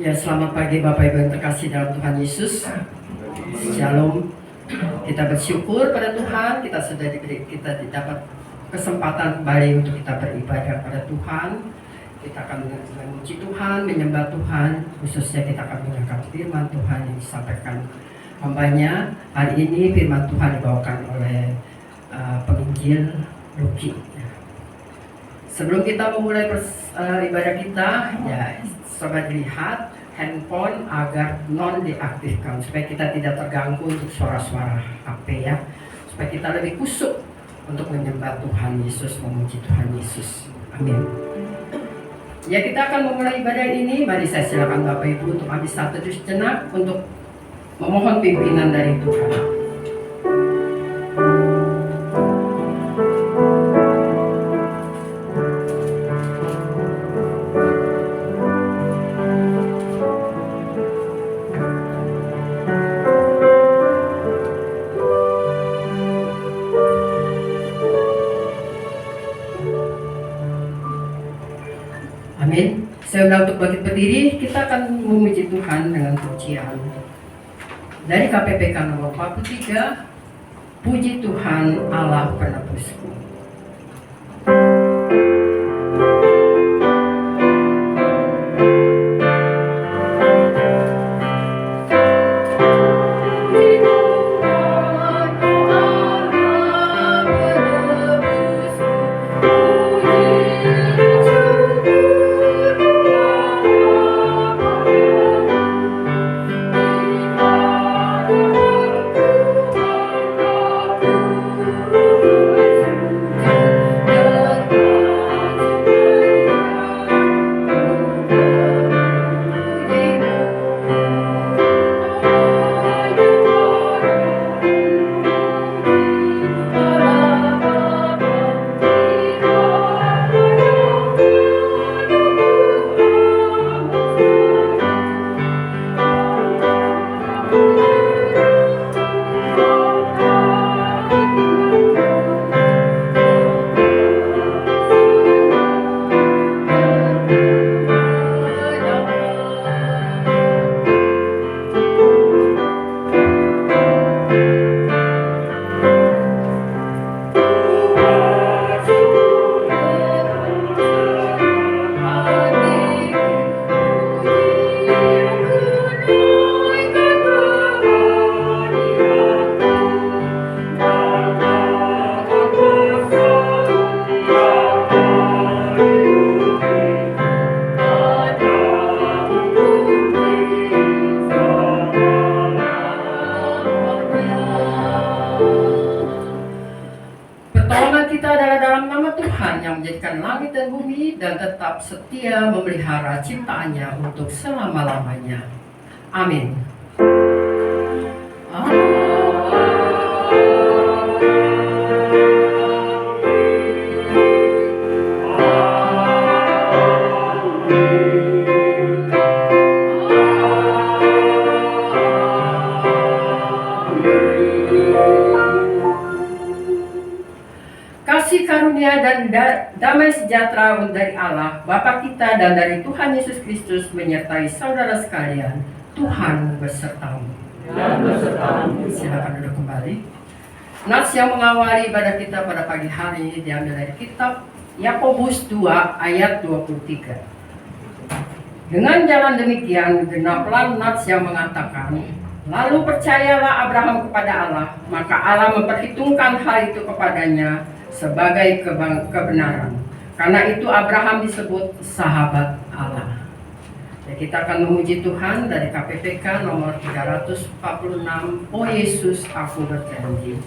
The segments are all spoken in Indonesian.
Ya, selamat pagi Bapak Ibu yang terkasih dalam Tuhan Yesus. Shalom. Kita bersyukur pada Tuhan, kita dapat kesempatan kembali untuk kita beribadah pada Tuhan. Kita akan memuji Tuhan, menyembah Tuhan, khususnya kita akan mendengarkan firman Tuhan yang disampaikan hambanya. Hari ini firman Tuhan dibawakan oleh penginjil Luki. Sebelum kita memulai ibadah kita, ya coba dilihat handphone agar non diaktifkan supaya kita tidak terganggu untuk suara-suara HP ya, supaya kita lebih kusuk untuk menyembah Tuhan Yesus, memuji Tuhan Yesus. Amin. Ya, kita akan memulai ibadah ini. Mari saya silakan Bapak Ibu untuk ambil satu sejenak untuk memohon pimpinan dari Tuhan. Amin. Saya undang untuk bangkit berdiri. Kita akan memuji Tuhan dengan pujian dari KPPK nomor 43. Puji Tuhan Allah penebusku. Langit dan bumi dan tetap setia memelihara ciptaannya untuk selama-lamanya. Amin. Kasih karunia dan damai sejahtera dari Allah Bapa kita dan dari Tuhan Yesus Kristus menyertai saudara sekalian. Tuhan besertamu. Silakan duduk kembali. Nats yang mengawali ibadah kita pada pagi hari ini diambil dari kitab Yakobus 2 ayat 23. Dengan jalan demikian genaplah nats yang mengatakan, lalu percayalah Abraham kepada Allah, maka Allah memperhitungkan hal itu kepadanya sebagai kebenaran. Karena itu Abraham disebut sahabat Allah. Ya, kita akan memuji Tuhan dari KPPK nomor 346. Oh Yesus, aku berjanji.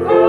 Oh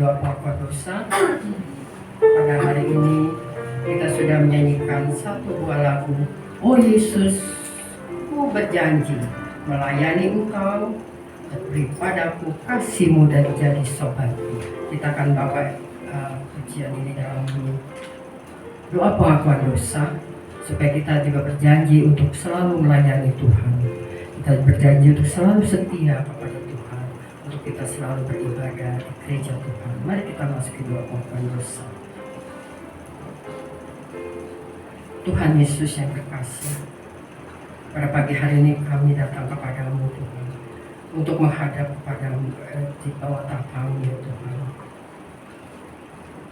doa pengakuan dosa. Pada hari ini kita sudah menyanyikan satu buah lagu. Oh Yesus, ku berjanji melayani Engkau, beri padaku kasih-Mu dan jadi sobatku. Kita akan bawa pujian ini dalam doa pengakuan dosa, supaya kita juga berjanji untuk selalu melayani Tuhan. Kita berjanji untuk selalu setia kepada Tuhan, untuk kita selalu beribadah di gereja Tuhan. Mari kita masuki doa pengakuan dosa. Tuhan Yesus yang terkasih, pada pagi hari ini kami datang kepadamu Tuhan, untuk menghadap kepadamu di bawah tapamu ya Tuhan.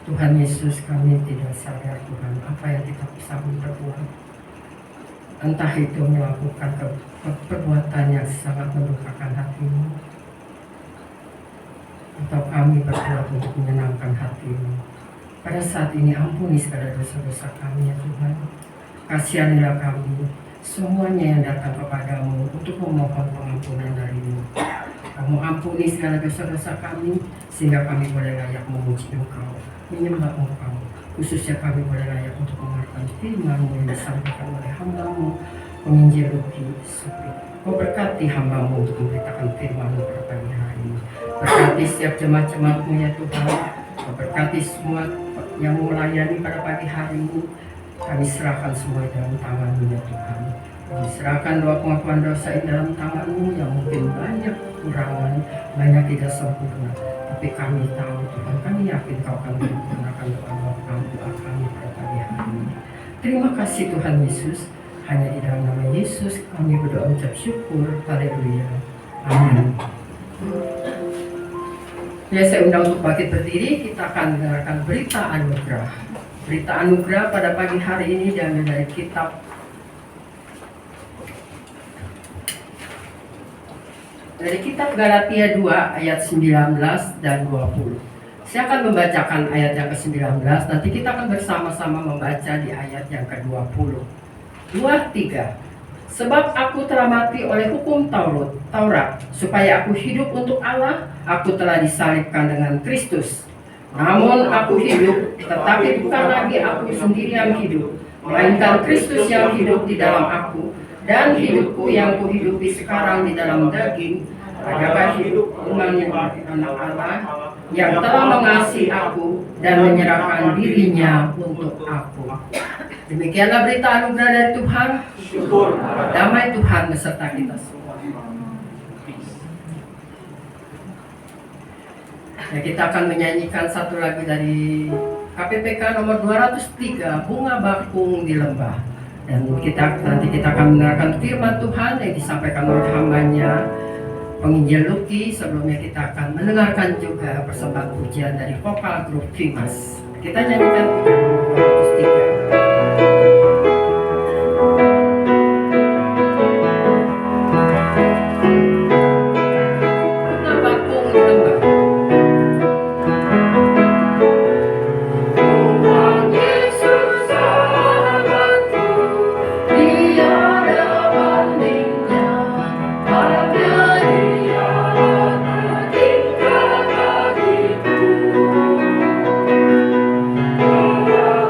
Tuhan Yesus, kami tidak sadar Tuhan apa yang kita bisa berbuat. Entah itu melakukan perbuatan yang sangat mendukakan hatimu, atau kami berbuat untuk menyenangkan hatimu. Pada saat ini ampuni segala dosa-dosa kami ya Tuhan. Kasihanilah kami semuanya yang datang kepadamu untuk memohon pengampunan darimu. Kamu ampuni segala dosa-dosa kami, sehingga kami boleh layak memuji Engkau, menyembah Engkau. Khususnya kami boleh layak untuk mendengarkan firman-Mu yang disampaikan oleh hamba-Mu, penginjil Luki Supri. Kau berkati hamba-Mu untuk memberitakan firman-Mu pada pagi hari ini. Berkati setiap jemaat-jemaat-Mu ya Tuhan. Kau berkati semua yang melayani pada pagi hari ini. Kami serahkan semua dalam tangan-Mu ya Tuhan. Kami serahkan doa pengakuan dosa ini dalam tangan-Mu yang mungkin banyak kekurangan, banyak tidak sempurna. Tapi kami tahu Tuhan, kami yakin Kau akan menyempurnakan doa kami pada pagi hari ini. Terima kasih Tuhan Yesus. Hanya di dalam nama Yesus kami berdoa ucap syukur. Haleluya. Amin. Ya, saya undang untuk bangkit berdiri. Kita akan mendengarkan berita anugerah. Berita anugerah pada pagi hari ini diambil dari kitab Galatia 2 ayat 19 dan 20. Saya akan membacakan ayat yang ke-19, nanti kita akan bersama-sama membaca di ayat yang ke-20. 2-3. Sebab aku telah mati oleh hukum Taurat, supaya aku hidup untuk Allah. Aku telah disalibkan dengan Kristus. Namun aku hidup, tetapi bukan lagi aku sendiri yang hidup, melainkan Kristus yang hidup di dalam aku. Dan hidupku yang kuhidupi sekarang di dalam daging adalah hidup iman yang bagi anak Allah yang telah mengasihi aku dan menyerahkan dirinya untuk aku. Demikianlah berita anugerah dari Tuhan. Syukur. Damai Tuhan beserta kita semua. Ya, kita akan menyanyikan satu lagu dari KPPK nomor 203, Bunga Bakung di Lembah. Dan nanti kita akan mendengarkan firman Tuhan yang disampaikan oleh hambanya penginjil Luki. Sebelumnya kita akan mendengarkan juga persembahan pujian dari vokal grup Fimas. Kita nyanyikan pujian 203. Oh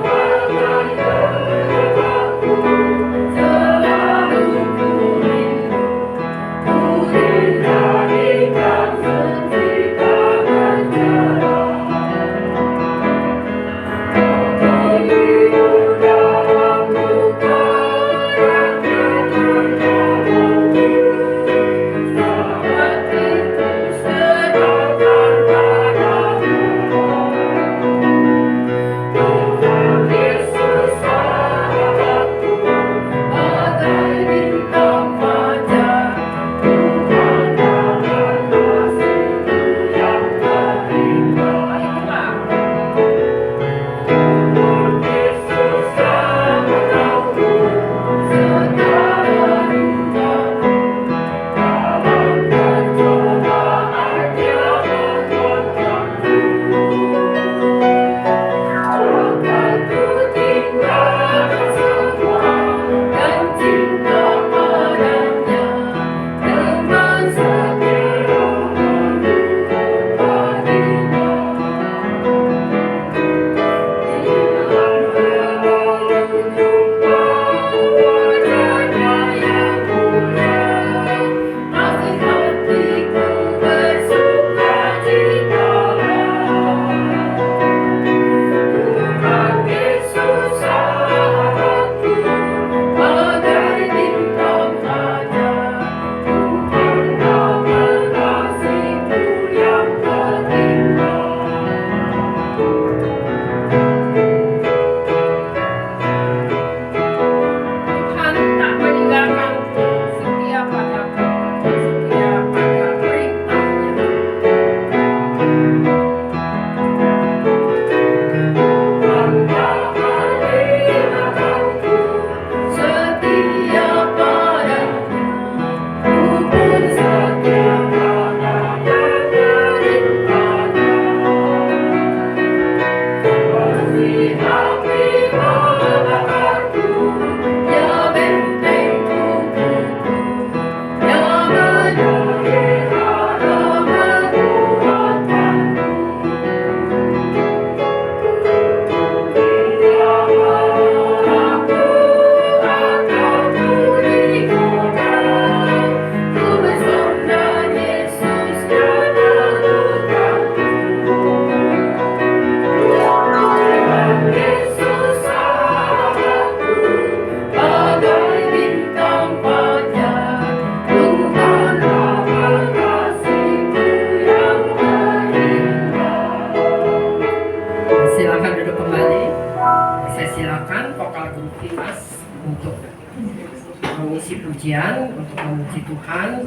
Untuk memuji Tuhan,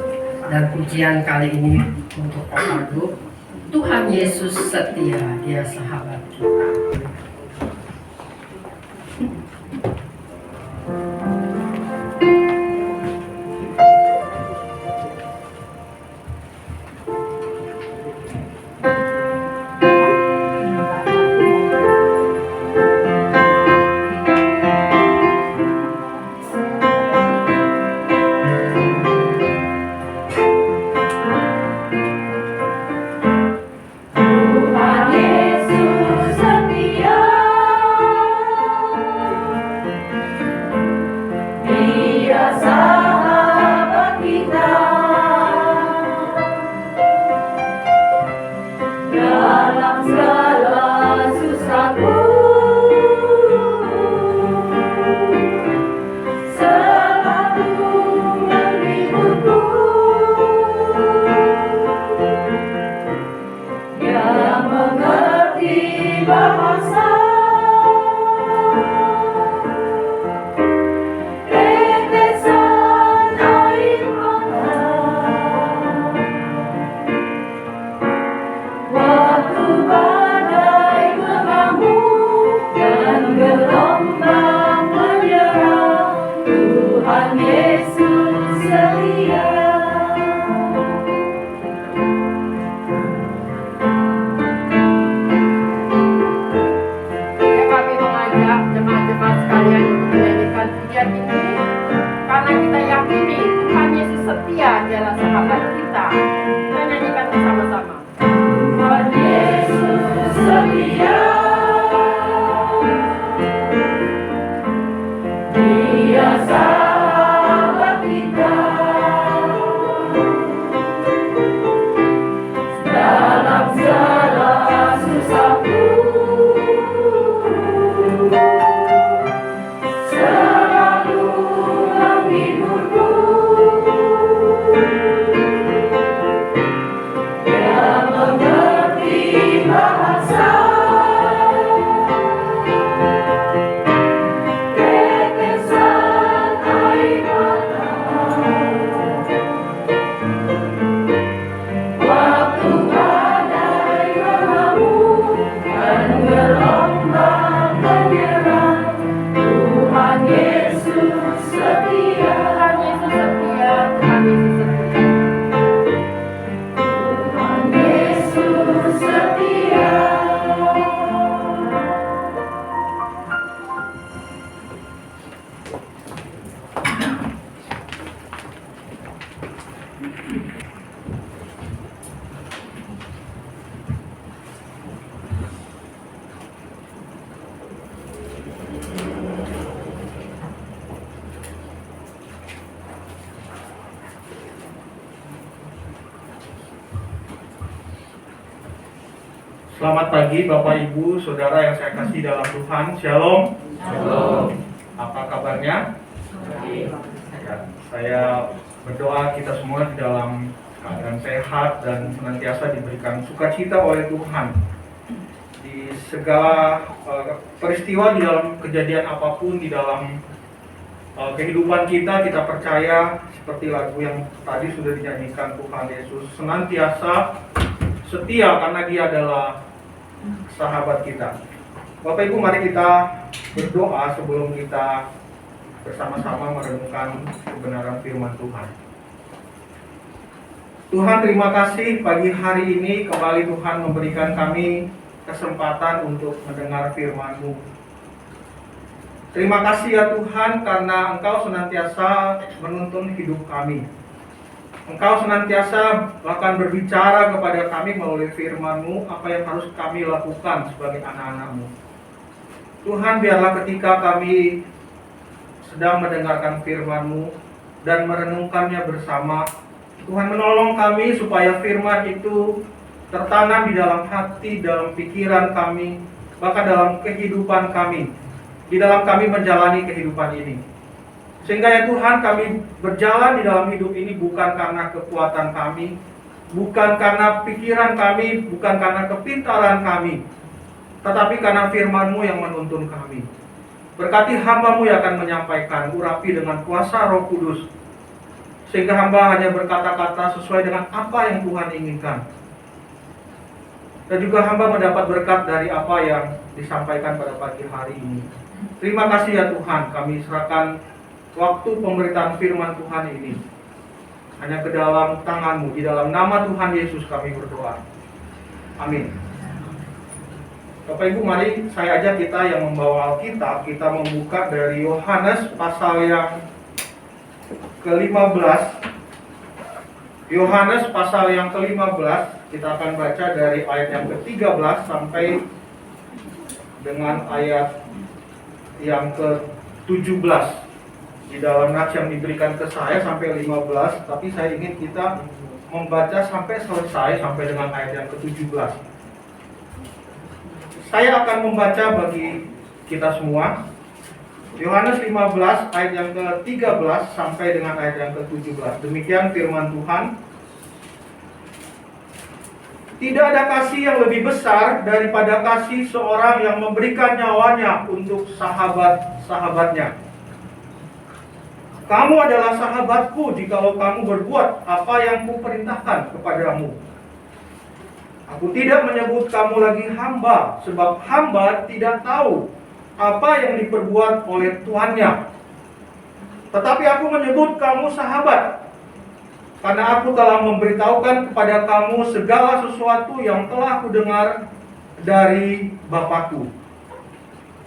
dan pujian kali ini untuk vokal grup. Tuhan Yesus setia, Dia sahabat kita. Selamat pagi Bapak Ibu, Saudara yang saya kasih dalam Tuhan. Shalom. Shalom. Apa kabarnya? Ya, saya berdoa kita semua di dalam keadaan sehat dan senantiasa diberikan sukacita oleh Tuhan. Di segala peristiwa, di dalam kejadian apapun, di dalam kehidupan kita percaya seperti lagu yang tadi sudah dinyanyikan, Tuhan Yesus senantiasa setia karena Dia adalah sahabat kita. Bapak Ibu, mari kita berdoa sebelum kita bersama-sama merenungkan kebenaran firman Tuhan. Tuhan, terima kasih pagi hari ini kembali Tuhan memberikan kami kesempatan untuk mendengar firman-Mu. Terima kasih ya Tuhan, karena Engkau senantiasa menuntun hidup kami. Engkau senantiasa bahkan berbicara kepada kami melalui firman-Mu apa yang harus kami lakukan sebagai anak-anak-Mu. Tuhan, biarlah ketika kami sedang mendengarkan firman-Mu dan merenungkannya bersama, Tuhan menolong kami supaya firman itu tertanam di dalam hati, dalam pikiran kami, bahkan dalam kehidupan kami, di dalam kami menjalani kehidupan ini. Sehingga ya Tuhan, kami berjalan di dalam hidup ini bukan karena kekuatan kami, bukan karena pikiran kami, bukan karena kepintaran kami, tetapi karena firman-Mu yang menuntun kami. Berkati hamba-Mu yang akan menyampaikan, urapi dengan kuasa Roh Kudus, sehingga hamba hanya berkata-kata sesuai dengan apa yang Tuhan inginkan. Dan juga hamba mendapat berkat dari apa yang disampaikan pada pagi hari ini. Terima kasih ya Tuhan, kami serahkan waktu pemberitaan firman Tuhan ini hanya ke dalam tangan-Mu. Di dalam nama Tuhan Yesus kami berdoa. Amin. Bapak Ibu, mari saya ajak kita yang membawa Alkitab, kita membuka dari Yohanes pasal yang ke-15. Yohanes pasal yang ke-15, kita akan baca dari ayat yang ke-13 sampai dengan ayat yang ke-17. Di dalam nats yang diberikan ke saya sampai 15, tapi saya ingin kita membaca sampai selesai, sampai dengan ayat yang ke-17. Saya akan membaca bagi kita semua. Yohanes 15 ayat yang ke-13 sampai dengan ayat yang ke-17. Demikian firman Tuhan. Tidak ada kasih yang lebih besar daripada kasih seorang yang memberikan nyawanya untuk sahabat-sahabatnya. Kamu adalah sahabatku jikalau kamu berbuat apa yang kuperintahkan kepadamu. Aku tidak menyebut kamu lagi hamba, sebab hamba tidak tahu apa yang diperbuat oleh tuannya. Tetapi aku menyebut kamu sahabat, karena aku telah memberitahukan kepada kamu segala sesuatu yang telah kudengar dari Bapa-Ku.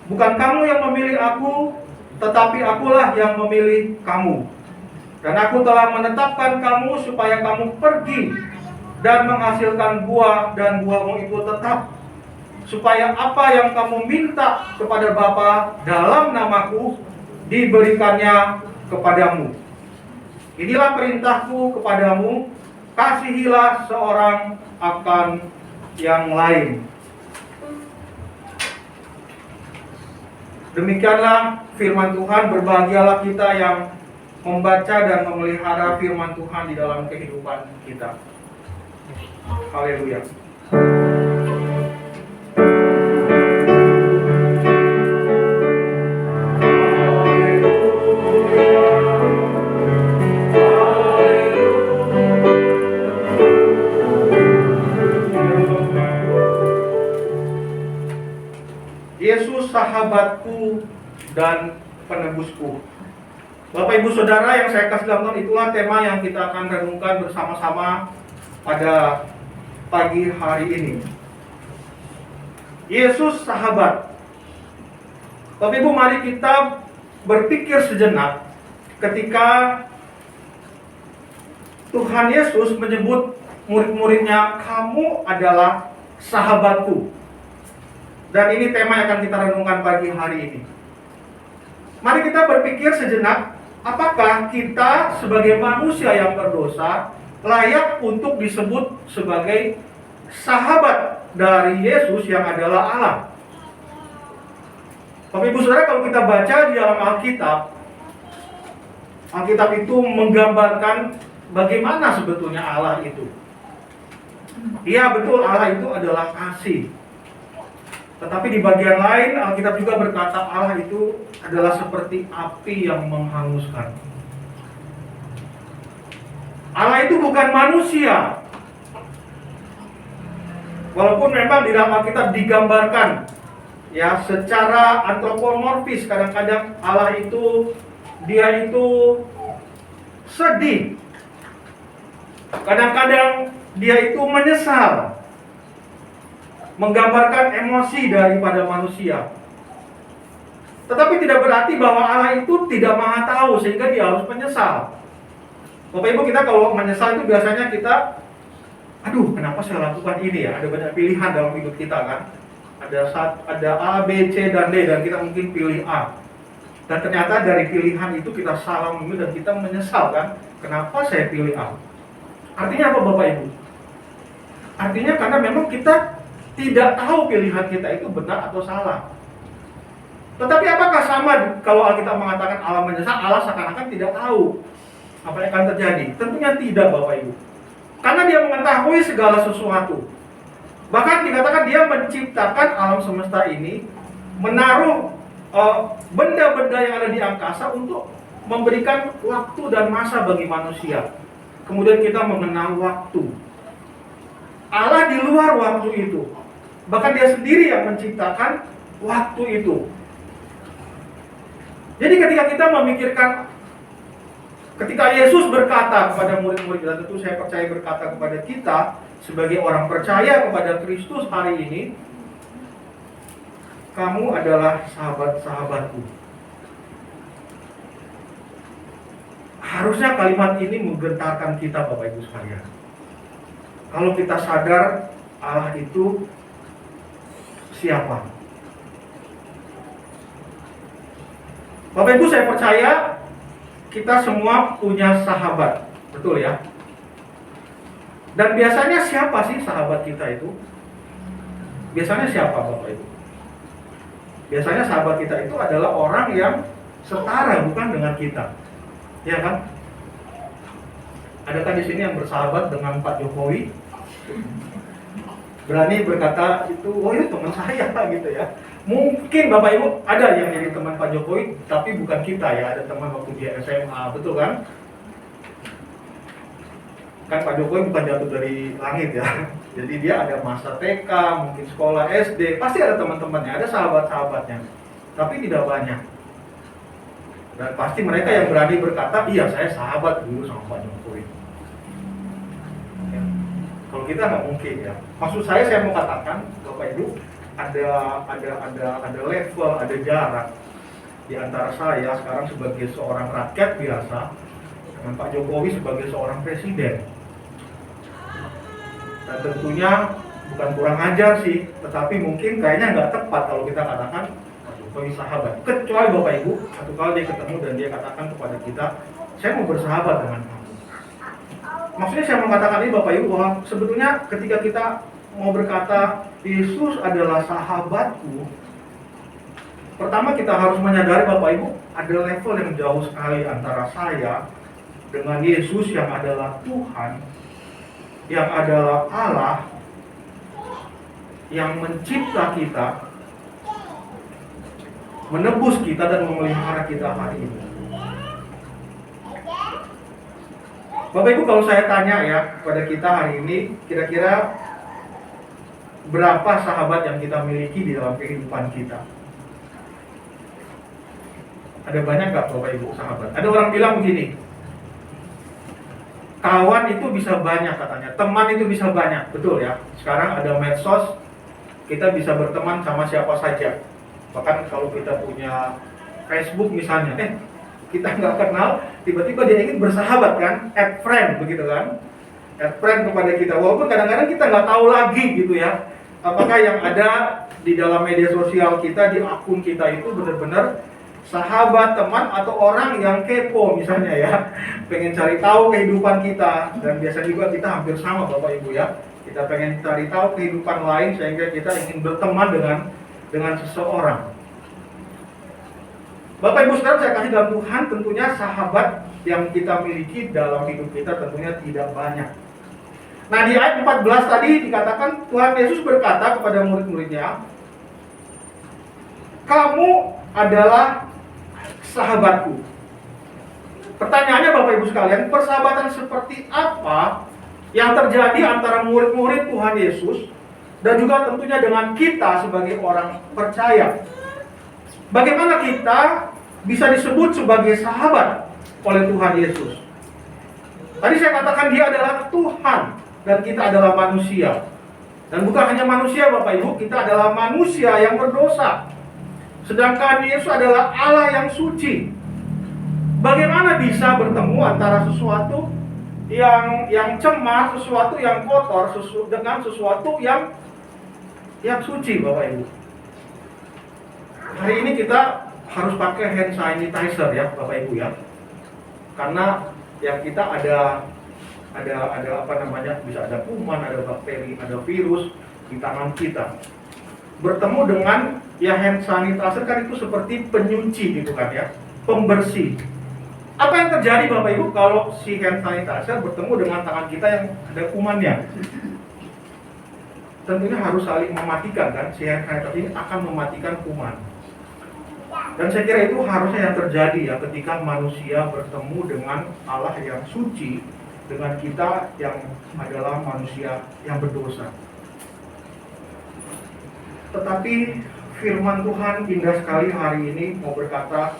Bukan kamu yang memilih aku, tetapi akulah yang memilih kamu. Dan aku telah menetapkan kamu supaya kamu pergi dan menghasilkan buah, dan buahmu itu tetap, supaya apa yang kamu minta kepada Bapa dalam namaku diberikannya kepadamu. Inilah perintahku kepadamu, kasihilah seorang akan yang lain. Demikianlah firman Tuhan. Berbahagialah kita yang membaca dan memelihara firman Tuhan di dalam kehidupan kita. Haleluya. Yesus sahabatku dan penebusku. Bapak Ibu Saudara yang saya kasih dalam Tuhan, itulah tema yang kita akan renungkan bersama-sama pada pagi hari ini. Yesus sahabat. Bapak Ibu, mari kita berpikir sejenak ketika Tuhan Yesus menyebut murid-muridnya, kamu adalah sahabatku. Dan ini tema yang akan kita renungkan pagi hari ini. Mari kita berpikir sejenak, apakah kita sebagai manusia yang berdosa layak untuk disebut sebagai sahabat dari Yesus yang adalah Allah? Bapak Ibu Saudara, kalau kita baca di dalam Alkitab itu menggambarkan bagaimana sebetulnya Allah itu. Iya, betul, Allah itu adalah kasih. Tetapi di bagian lain Alkitab juga berkata Allah itu adalah seperti api yang menghanguskan. Allah itu bukan manusia. Walaupun memang di dalam Alkitab digambarkan ya secara antropomorfis, kadang-kadang Allah itu dia itu sedih. Kadang-kadang dia itu menyesal. menggambarkan emosi daripada manusia. Tetapi tidak berarti bahwa Allah itu tidak maha tahu sehingga dia harus menyesal. Bapak Ibu, kita kalau menyesal itu biasanya kita, aduh kenapa saya lakukan ini ya? Ada banyak pilihan dalam hidup kita kan. Ada A, B, C, dan D, dan kita mungkin pilih A. Dan ternyata dari pilihan itu kita salah memilih dan kita menyesal kan. Kenapa saya pilih A? Artinya apa Bapak Ibu? Artinya karena memang kita tidak tahu pilihan kita itu benar atau salah. Tetapi apakah sama kalau Alkitab mengatakan Allah menyesal, Allah seakan-akan tidak tahu apa yang akan terjadi? Tentunya tidak Bapak Ibu. Karena dia mengetahui segala sesuatu. Bahkan dikatakan dia menciptakan alam semesta ini, menaruh benda-benda yang ada di angkasa untuk memberikan waktu dan masa bagi manusia. Kemudian kita mengenal waktu. Allah di luar waktu itu. Bahkan dia sendiri yang menciptakan waktu itu. Jadi ketika kita memikirkan, ketika Yesus berkata kepada murid-murid, dan tentu saya percaya berkata kepada kita sebagai orang percaya kepada Kristus hari ini, kamu adalah sahabat-sahabatku. Harusnya kalimat ini menggentarkan kita Bapak Ibu sekalian. Kalau kita sadar Allah itu siapa? Bapak Ibu, saya percaya kita semua punya sahabat, betul ya? Dan biasanya siapa sih sahabat kita itu? Biasanya siapa Bapak Ibu? Biasanya sahabat kita itu adalah orang yang setara, bukan dengan kita, ya kan? Adakah di sini yang bersahabat dengan Pak Jokowi? Berani berkata itu, oh ini teman saya gitu ya. Mungkin Bapak Ibu ada yang jadi teman Pak Jokowi, tapi bukan kita ya. Ada teman waktu dia SMA, betul kan? Kan Pak Jokowi bukan jatuh dari langit ya. Jadi dia ada masa TK, mungkin sekolah SD, pasti ada teman-temannya, ada sahabat-sahabatnya. Tapi tidak banyak. Dan pasti mereka yang berani berkata, iya saya sahabat dulu sama Pak Jokowi. Ya. Kalau kita nggak mungkin ya. Maksud saya mau katakan, Bapak Ibu, ada level, ada jarak di antara saya sekarang sebagai seorang rakyat biasa dengan Pak Jokowi sebagai seorang presiden. Dan tentunya bukan kurang ajar sih, tetapi mungkin kayaknya nggak tepat kalau kita katakan Pak Jokowi sahabat. Kecuali Bapak Ibu, satu kali dia ketemu dan dia katakan kepada kita, saya mau bersahabat dengan kamu. Maksudnya saya mau katakan ini Bapak Ibu bahwa sebetulnya ketika kita mau berkata Yesus adalah sahabatku, pertama kita harus menyadari Bapak Ibu ada level yang jauh sekali antara saya dengan Yesus yang adalah Tuhan, yang adalah Allah, yang mencipta kita, menebus kita dan memelihara kita hari ini. Bapak Ibu, kalau saya tanya ya kepada kita hari ini, kira-kira berapa sahabat yang kita miliki di dalam kehidupan kita? Ada banyak nggak Bapak Ibu sahabat? Ada orang bilang begini, kawan itu bisa banyak katanya, teman itu bisa banyak, betul ya? Sekarang ada medsos, kita bisa berteman sama siapa saja. Bahkan kalau kita punya Facebook misalnya, kita nggak kenal, tiba-tiba dia ingin bersahabat kan, add friend begitu kan? Add friend kepada kita, walaupun kadang-kadang kita nggak tahu lagi gitu ya, apakah yang ada di dalam media sosial kita, di akun kita itu benar-benar sahabat, teman, atau orang yang kepo misalnya ya, pengen cari tahu kehidupan kita. Dan biasa juga kita hampir sama Bapak Ibu ya, kita pengen cari tahu kehidupan lain sehingga kita ingin berteman dengan seseorang. Bapak Ibu sekarang saya kasih dalam Tuhan, tentunya sahabat yang kita miliki dalam hidup kita tentunya tidak banyak. Nah di ayat 14 tadi dikatakan Tuhan Yesus berkata kepada murid-muridnya, kamu adalah sahabatku. Pertanyaannya Bapak Ibu sekalian, persahabatan seperti apa yang terjadi antara murid-murid Tuhan Yesus dan juga tentunya dengan kita sebagai orang percaya? Bagaimana kita bisa disebut sebagai sahabat oleh Tuhan Yesus? Tadi saya katakan dia adalah Tuhan dan kita adalah manusia. Dan bukan hanya manusia Bapak Ibu, kita adalah manusia yang berdosa. Sedangkan Yesus adalah Allah yang suci. Bagaimana bisa bertemu antara sesuatu yang cemas, sesuatu yang kotor, dengan sesuatu yang suci Bapak Ibu? Hari ini kita harus pakai hand sanitizer ya Bapak Ibu ya. Karena yang kita ada apa namanya, bisa ada kuman, ada bakteri, ada virus di tangan kita. Bertemu dengan ya hand sanitizer kan itu seperti penyuci gitu kan ya, pembersih. Apa yang terjadi Bapak Ibu kalau si hand sanitizer bertemu dengan tangan kita yang ada kumannya? Tentunya harus saling mematikan kan, si hand sanitizer ini akan mematikan kuman. Dan saya kira itu harusnya yang terjadi ya ketika manusia bertemu dengan Allah yang suci, dengan kita yang adalah manusia yang berdosa. Tetapi firman Tuhan indah sekali hari ini mau berkata,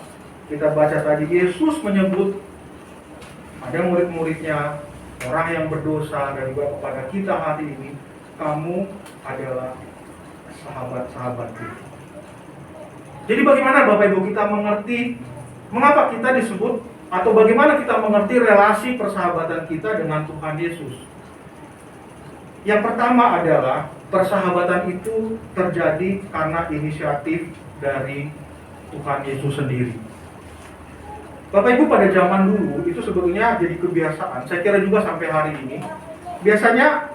kita baca tadi Yesus menyebut ada murid-muridnya, orang yang berdosa, dan juga kepada kita hari ini, kamu adalah sahabat-sahabatku. Jadi bagaimana Bapak Ibu kita mengerti mengapa kita disebut, atau bagaimana kita mengerti relasi persahabatan kita dengan Tuhan Yesus? Yang pertama adalah persahabatan itu terjadi karena inisiatif dari Tuhan Yesus sendiri. Bapak Ibu, pada zaman dulu itu sebetulnya jadi kebiasaan, saya kira juga sampai hari ini, biasanya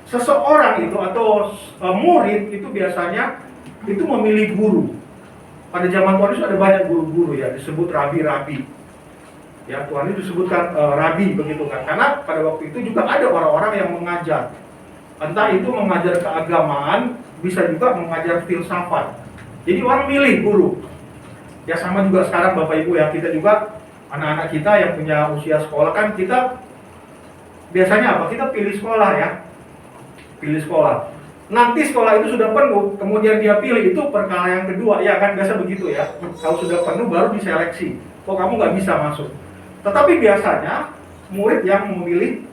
seseorang itu atau murid itu biasanya itu memilih guru. Pada zaman Tuhan Yesus ada banyak guru-guru ya, disebut rabi-rabi. Ya, Tuhan Yesus disebutkan rabi begitu kan. Karena pada waktu itu juga ada orang-orang yang mengajar. Entah itu mengajar keagamaan, bisa juga mengajar filsafat. Jadi orang milih guru. Ya sama juga sekarang Bapak Ibu ya, kita juga anak-anak kita yang punya usia sekolah kan, kita biasanya apa? Kita pilih sekolah ya. Pilih sekolah. Nanti sekolah itu sudah penuh, kemudian dia pilih, itu perkara yang kedua, ya kan, biasa begitu ya. Kalau sudah penuh baru diseleksi, kok kamu nggak bisa masuk. Tetapi biasanya murid yang memilih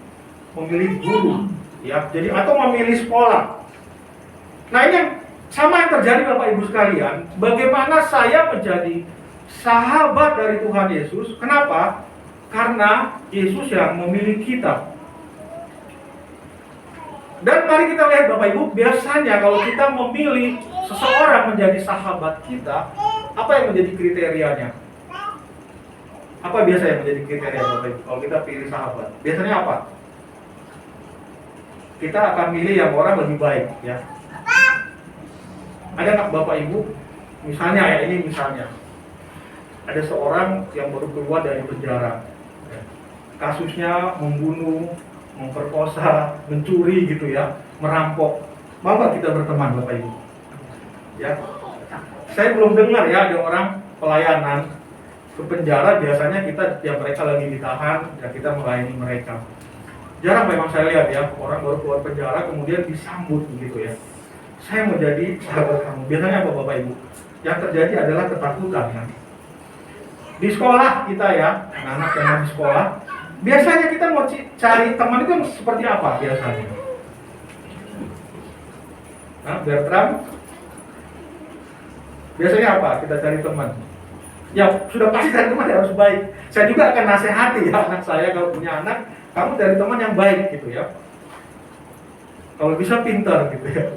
guru, ya, jadi atau memilih sekolah. Nah ini yang sama yang terjadi Bapak Ibu sekalian. Bagaimana saya menjadi sahabat dari Tuhan Yesus? Kenapa? Karena Yesus yang memilih kita. Dan mari kita lihat Bapak Ibu, biasanya kalau kita memilih seseorang menjadi sahabat kita, apa yang menjadi kriterianya? Apa biasa yang menjadi kriteria Bapak Ibu kalau kita pilih sahabat? Biasanya apa? Kita akan milih yang orang lebih baik ya. Ada nggak Bapak Ibu? Misalnya ya, ini misalnya ada seorang yang baru keluar dari penjara, ya. Kasusnya membunuh, memperkosa, mencuri gitu ya, merampok. Mau nggak kita berteman Bapak Ibu? Ya, saya belum dengar ya ada orang pelayanan ke penjara, biasanya kita ya mereka lagi ditahan, ya kita melayani mereka. Jarang memang saya lihat ya orang baru keluar penjara kemudian disambut gitu ya. Saya mau jadi sahabat kamu. Biasanya apa Bapak Ibu? Yang terjadi adalah ketakutan ya. Di sekolah kita ya, anak-anak yang di sekolah, biasanya kita mau cari teman itu seperti apa biasanya? Nah, Bertram, biasanya apa kita cari teman? Ya sudah pasti cari teman yang harus baik. Saya juga akan nasihati ya anak saya, kalau punya anak, kamu cari teman yang baik gitu ya. Kalau bisa pintar gitu ya.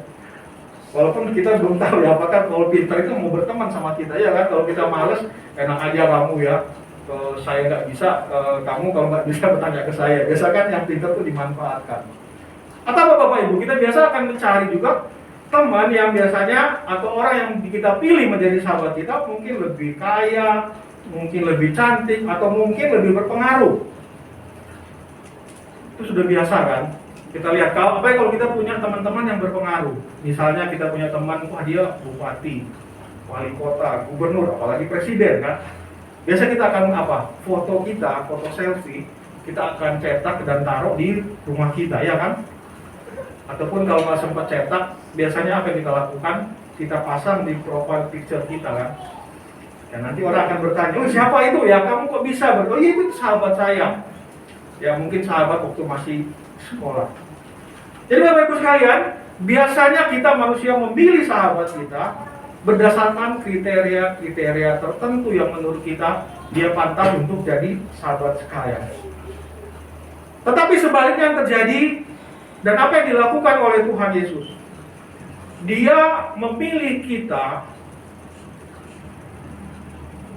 Walaupun kita belum tahu ya apakah kalau pintar itu mau berteman sama kita ya kan. Kalau kita males, enak aja kamu ya. Kalau saya nggak bisa, kamu kalau nggak bisa bertanya ke saya. Biasa kan yang pintar itu dimanfaatkan. Atau apa Bapak Ibu, kita biasa akan mencari juga teman yang biasanya atau orang yang kita pilih menjadi sahabat kita mungkin lebih kaya, mungkin lebih cantik, atau mungkin lebih berpengaruh. Itu sudah biasa kan. Kita lihat kalau kita punya teman-teman yang berpengaruh. Misalnya kita punya teman, wah dia bupati, wali kota, gubernur, apalagi presiden kan. Biasa kita akan apa? Foto kita, foto selfie, kita akan cetak dan taruh di rumah kita, ya kan? Ataupun kalau nggak sempat cetak, biasanya apa yang kita lakukan? Kita pasang di profile picture kita kan. Dan nanti orang akan bertanya, oh siapa itu ya? Kamu kok bisa? Oh iya itu sahabat saya. Ya mungkin sahabat waktu masih sekolah. Jadi Bapak Ibu sekalian, Biasanya kita manusia memilih sahabat kita berdasarkan kriteria-kriteria tertentu yang menurut kita dia pantas untuk jadi sahabat sekaya. Tetapi sebaliknya yang terjadi dan apa yang dilakukan oleh Tuhan Yesus, dia memilih kita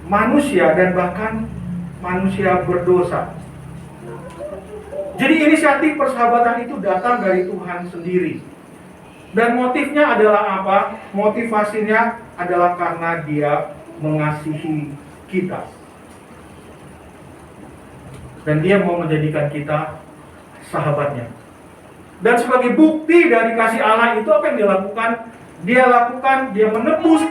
manusia dan bahkan manusia berdosa. Jadi inisiatif persahabatan itu datang dari Tuhan sendiri. Dan motifnya adalah apa? Motivasinya adalah karena dia mengasihi kita. Dan dia mau menjadikan kita sahabatnya. Dan sebagai bukti dari kasih Allah itu apa yang dia lakukan? Dia menebus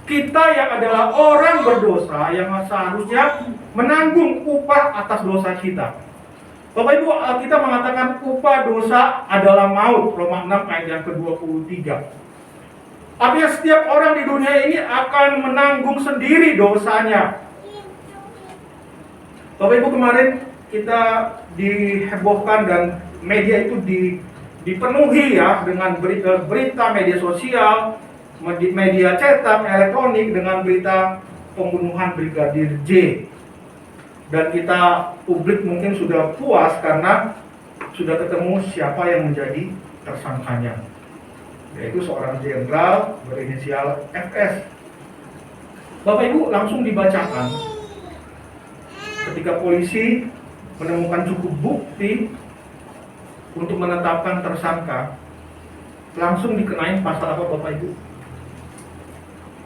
kita yang adalah orang berdosa yang seharusnya menanggung upah atas dosa kita. Bapak Ibu, kita mengatakan upah dosa adalah maut, Roma 6 ayat yang ke-23. Artinya setiap orang di dunia ini akan menanggung sendiri dosanya. Bapak Ibu, kemarin kita dihebohkan dan media itu dipenuhi ya dengan berita media sosial, media cetak, elektronik dengan berita pembunuhan Brigadir J. Dan kita publik mungkin sudah puas karena sudah ketemu siapa yang menjadi tersangkanya, yaitu seorang jenderal berinisial FS. Bapak Ibu, langsung dibacakan ketika polisi menemukan cukup bukti untuk menetapkan tersangka, langsung dikenain pasal apa Bapak Ibu?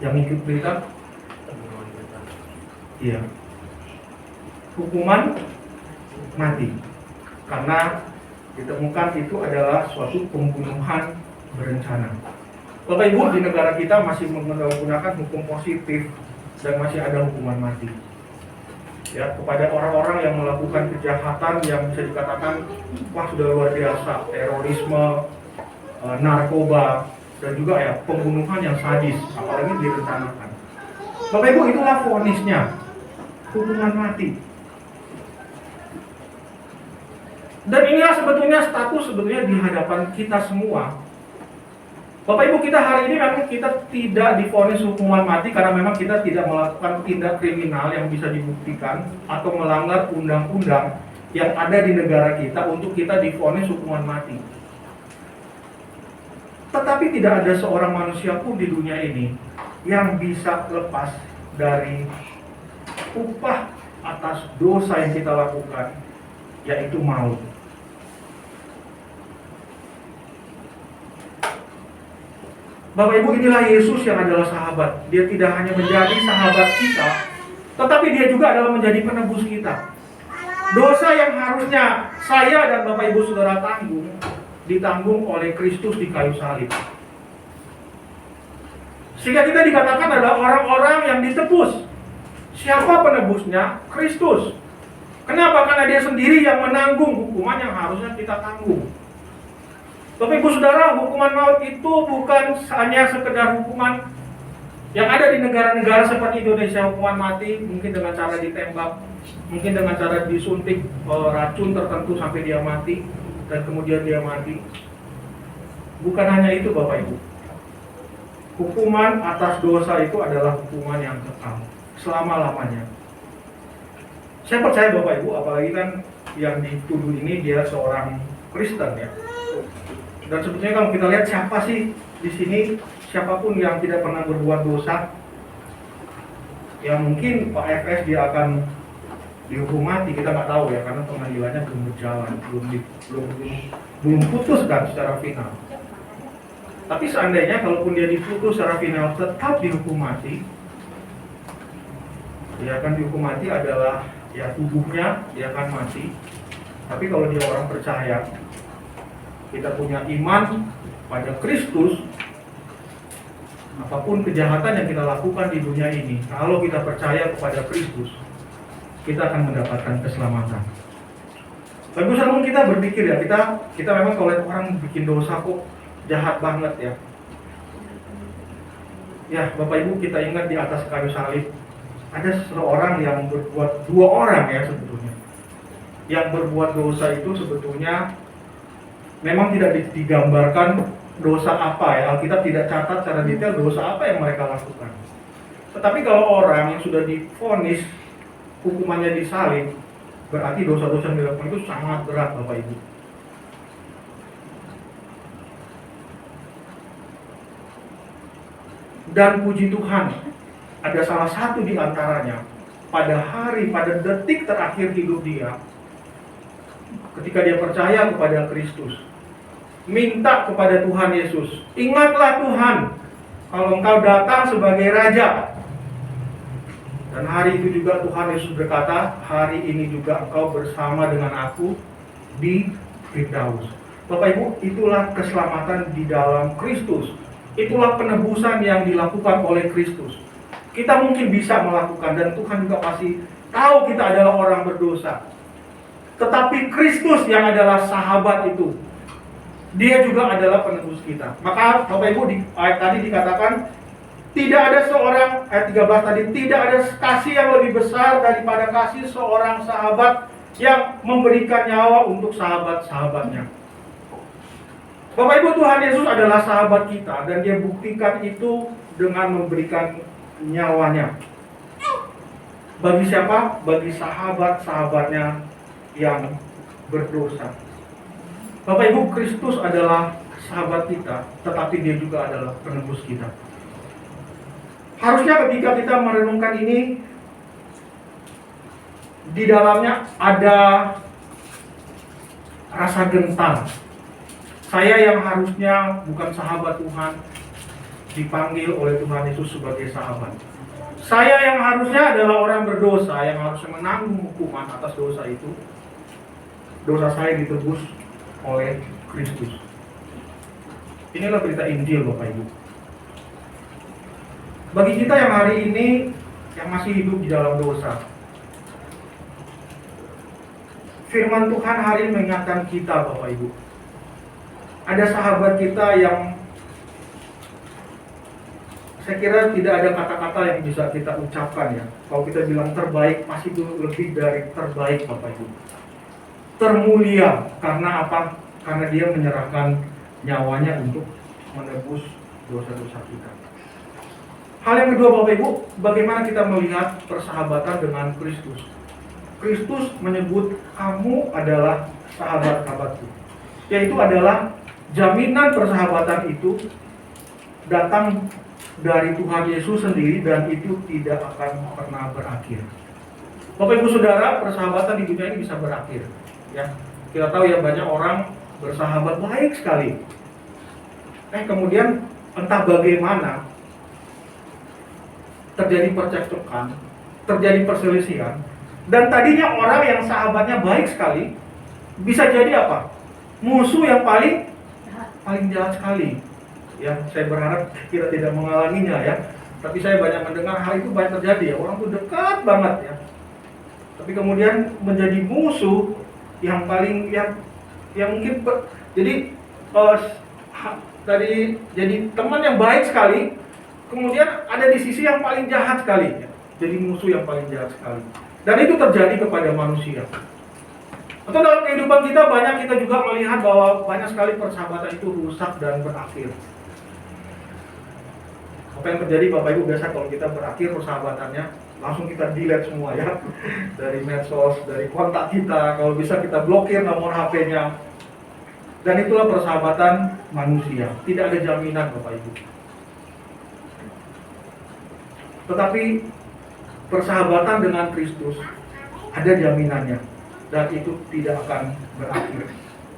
Yang ngikut berita? Iya, hukuman mati, karena ditemukan itu adalah suatu pembunuhan berencana. Bapak Ibu, di negara kita masih menggunakan hukum positif dan masih ada hukuman mati ya kepada orang-orang yang melakukan kejahatan yang bisa dikatakan wah sudah luar biasa, terorisme, narkoba, dan juga ya pembunuhan yang sadis, apalagi direncanakan. Bapak Ibu, itulah vonisnya, hukuman mati. Dan inilah sebetulnya status di hadapan kita semua. Bapak Ibu, kita hari ini memang kita tidak divonis hukuman mati karena memang kita tidak melakukan tindak kriminal yang bisa dibuktikan atau melanggar undang-undang yang ada di negara kita untuk kita divonis hukuman mati. Tetapi tidak ada seorang manusia pun di dunia ini yang bisa lepas dari upah atas dosa yang kita lakukan, yaitu maut. Bapak Ibu, inilah Yesus yang adalah sahabat. Dia tidak hanya menjadi sahabat kita, tetapi dia juga adalah menjadi penebus kita. Dosa yang harusnya saya dan Bapak Ibu Saudara tanggung, ditanggung oleh Kristus di kayu salib. Sehingga kita dikatakan adalah orang-orang yang ditebus. Siapa penebusnya? Kristus. Kenapa? Karena dia sendiri yang menanggung hukuman yang harusnya kita tanggung. Bapak Ibu Saudara, hukuman maut itu bukan hanya sekedar hukuman yang ada di negara-negara seperti Indonesia, hukuman mati, mungkin dengan cara ditembak, mungkin dengan cara disuntik racun tertentu sampai dia mati, dan kemudian dia mati. Bukan hanya itu Bapak Ibu. Hukuman atas dosa itu adalah hukuman yang kekal, selama-lamanya. Saya percaya Bapak Ibu, apalagi kan yang dituduh ini dia seorang Kristen ya. Dan sebetulnya kalau kita lihat siapa sih di sini, siapapun yang tidak pernah berbuat dosa, ya mungkin Pak FS dia akan dihukum mati, kita nggak tahu ya, karena pengadilannya belum berjalan, belum putus kan secara final. Tapi seandainya kalaupun dia diputus secara final tetap dihukum mati, dia akan dihukum mati adalah ya tubuhnya dia akan mati. Tapi kalau dia orang percaya, kita punya iman pada Kristus, apapun kejahatan yang kita lakukan di dunia ini, kalau kita percaya kepada Kristus, kita akan mendapatkan keselamatan. Tapi namun kita berpikir ya, kita memang kalau orang bikin dosa kok jahat banget ya. Ya Bapak Ibu, kita ingat di atas kayu salib ada seorang yang berbuat, dua orang ya sebetulnya, yang berbuat dosa itu sebetulnya memang tidak digambarkan dosa apa ya, Alkitab tidak catat secara detail dosa apa yang mereka lakukan. Tetapi kalau orang yang sudah divonis hukumannya disalib, berarti dosa-dosa yang dilakukan itu sangat berat, Bapak Ibu. Dan puji Tuhan, ada salah satu di antaranya, pada detik terakhir hidup dia, ketika dia percaya kepada Kristus, minta kepada Tuhan Yesus, ingatlah Tuhan, kalau Engkau datang sebagai Raja. Dan hari itu juga Tuhan Yesus berkata, hari ini juga engkau bersama dengan aku di Firdaus. Bapak Ibu, itulah keselamatan di dalam Kristus. Itulah penebusan yang dilakukan oleh Kristus. Kita mungkin bisa melakukan, dan Tuhan juga pasti tahu kita adalah orang berdosa. Tetapi Kristus yang adalah sahabat itu, dia juga adalah penebus kita. Maka Bapak Ibu, di ayat tadi dikatakan, tidak ada seorang, ayat 13 tadi, tidak ada kasih yang lebih besar daripada kasih seorang sahabat yang memberikan nyawa untuk sahabat-sahabatnya. Bapak Ibu, Tuhan Yesus adalah sahabat kita, dan dia buktikan itu dengan memberikan nyawanya. Bagi siapa? Bagi sahabat-sahabatnya yang berdosa. Bapak Ibu, Kristus adalah sahabat kita, tetapi dia juga adalah penebus kita. Harusnya ketika kita merenungkan ini, di dalamnya ada rasa gentar. Saya yang harusnya bukan sahabat Tuhan, dipanggil oleh Tuhan Yesus sebagai sahabat. Saya yang harusnya adalah orang berdosa, yang harusnya menanggung hukuman atas dosa itu, dosa saya ditebus oleh Kristus. Inilah berita Injil, Bapak Ibu. Bagi kita yang hari ini yang masih hidup di dalam dosa, firman Tuhan hari ini mengingatkan kita, Bapak Ibu. Ada sahabat kita yang saya kira tidak ada kata-kata yang bisa kita ucapkan ya. Kalau kita bilang terbaik, pasti itu lebih dari terbaik, Bapak Ibu. Termulia, karena apa? Karena dia menyerahkan nyawanya untuk menebus dosa-dosa kita. Hal yang kedua, Bapak Ibu, bagaimana kita melihat persahabatan dengan Kristus. Kristus menyebut kamu adalah sahabat-sahabatku. Yaitu adalah jaminan persahabatan itu datang dari Tuhan Yesus sendiri, dan itu tidak akan pernah berakhir. Bapak Ibu Saudara, persahabatan di dunia ini bisa berakhir. Ya, kita tahu ya, banyak orang bersahabat baik sekali. Kemudian entah bagaimana terjadi percekcokan, terjadi perselisihan, dan tadinya orang yang sahabatnya baik sekali bisa jadi apa? Musuh yang paling jahat sekali. Ya, saya berharap kita tidak mengalaminya ya. Tapi saya banyak mendengar hal itu banyak terjadi ya. Orang itu dekat banget ya. Tapi kemudian menjadi musuh yang paling yang mungkin jadi jadi teman yang baik sekali, kemudian ada di sisi yang paling jahat sekali ya. Jadi musuh yang paling jahat sekali. Dan itu terjadi kepada manusia. Atau dalam kehidupan kita kita juga melihat bahwa banyak sekali persahabatan itu rusak dan berakhir. Apa yang terjadi, Bapak Ibu, biasa kalau kita berakhir persahabatannya, langsung kita delete semua ya. Dari medsos, dari kontak kita, kalau bisa kita blokir nomor HP-nya. Dan itulah persahabatan manusia. Tidak ada jaminan, Bapak Ibu. Tetapi persahabatan dengan Kristus ada jaminannya, dan itu tidak akan berakhir.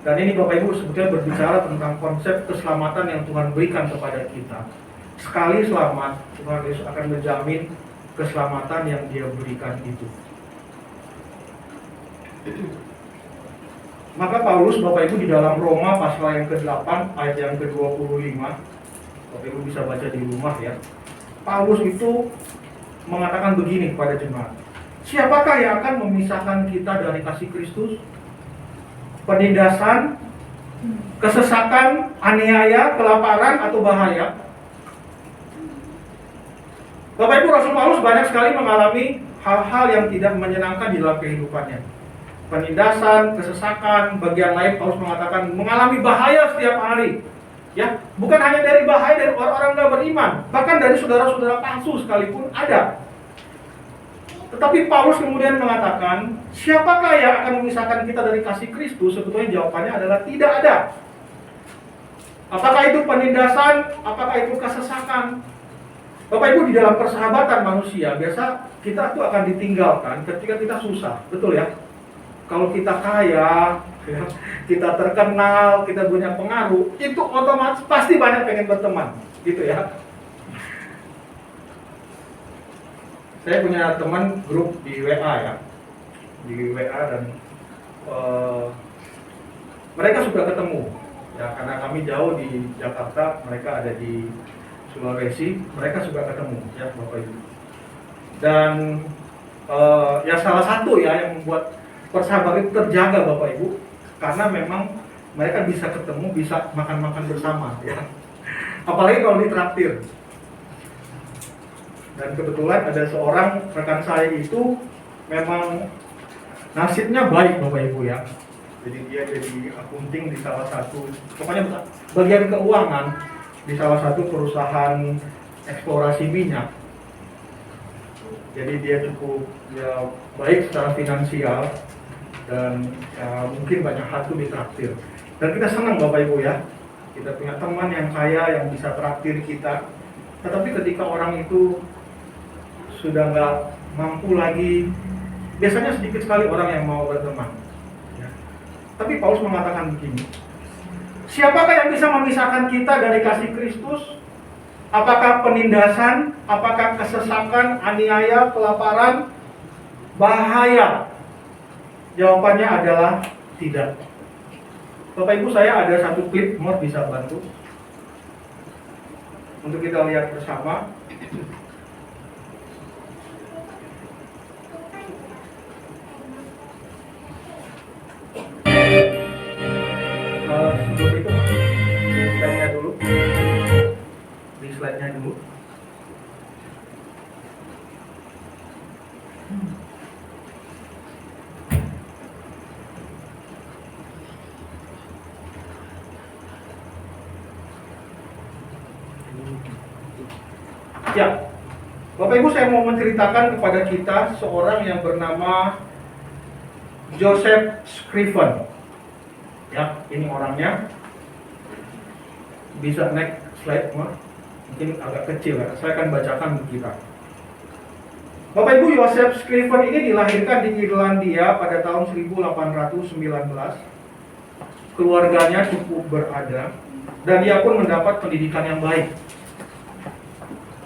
Dan ini, Bapak Ibu, sebetulnya berbicara tentang konsep keselamatan yang Tuhan berikan kepada kita. Sekali selamat, Tuhan Yesus akan menjamin keselamatan yang Dia berikan itu. Maka Paulus, Bapak Ibu, di dalam Roma pasal yang ke-8 ayat yang ke-25, Bapak Ibu bisa baca di rumah ya. Paulus itu mengatakan begini kepada jemaat. Siapakah yang akan memisahkan kita dari kasih Kristus? Penindasan, kesesakan, aniaya, kelaparan, atau bahaya? Bapak Ibu, Rasul Paulus banyak sekali mengalami hal-hal yang tidak menyenangkan di dalam kehidupannya. Penindasan, kesesakan, bagian lain Paulus mengatakan mengalami bahaya setiap hari. Ya, bukan hanya dari bahaya dari orang-orang nggak beriman, bahkan dari saudara-saudara palsu sekalipun ada. Tetapi Paulus kemudian mengatakan, siapakah yang akan memisahkan kita dari kasih Kristus? Sebetulnya jawabannya adalah tidak ada. Apakah itu penindasan? Apakah itu kesesakan? Bapak Ibu, di dalam persahabatan manusia, biasa kita tuh akan ditinggalkan ketika kita susah. Betul ya? Kalau kita kaya, ya, kita terkenal, kita punya pengaruh, itu otomatis pasti banyak pengen berteman. Gitu ya. Saya punya teman grup di WA ya. Di WA dan mereka suka ketemu. Ya, karena kami jauh di Jakarta, mereka ada di Sulawesi, mereka suka ketemu ya Bapak Ibu. Dan ya salah satu ya yang membuat persahabatan itu terjaga Bapak Ibu, karena memang mereka bisa ketemu, bisa makan-makan bersama ya. Apalagi kalau ditraktir. Dan kebetulan ada seorang rekan saya itu memang nasibnya baik Bapak Ibu ya. Jadi dia jadi akunting di salah satu, pokoknya bagian keuangan di salah satu perusahaan eksplorasi minyak. Jadi dia cukup ya baik secara finansial dan ya, mungkin banyak hal itu ditraktir. Dan kita senang Bapak Ibu ya, kita punya teman yang kaya yang bisa traktir kita. Tetapi ketika orang itu sudah nggak mampu lagi, biasanya sedikit sekali orang yang mau berteman. Ya. Tapi Paulus mengatakan begini, siapakah yang bisa memisahkan kita dari kasih Kristus? Apakah penindasan? Apakah kesesakan, aniaya, kelaparan, bahaya? Jawabannya adalah tidak. Bapak Ibu, saya ada satu klip, Mor bisa bantu untuk kita lihat bersama. Sebelum itu, slide-nya dulu. Di slide-nya dulu. Ya, Bapak Ibu, saya mau menceritakan kepada kita seorang yang bernama Joseph Scriven. Ya, ini orangnya. Bisa next slide, mungkin agak kecil ya. Saya akan bacakan untuk kita. Bapak Ibu, Joseph Scriven ini dilahirkan di Irlandia pada tahun 1819. Keluarganya cukup berada dan dia pun mendapat pendidikan yang baik.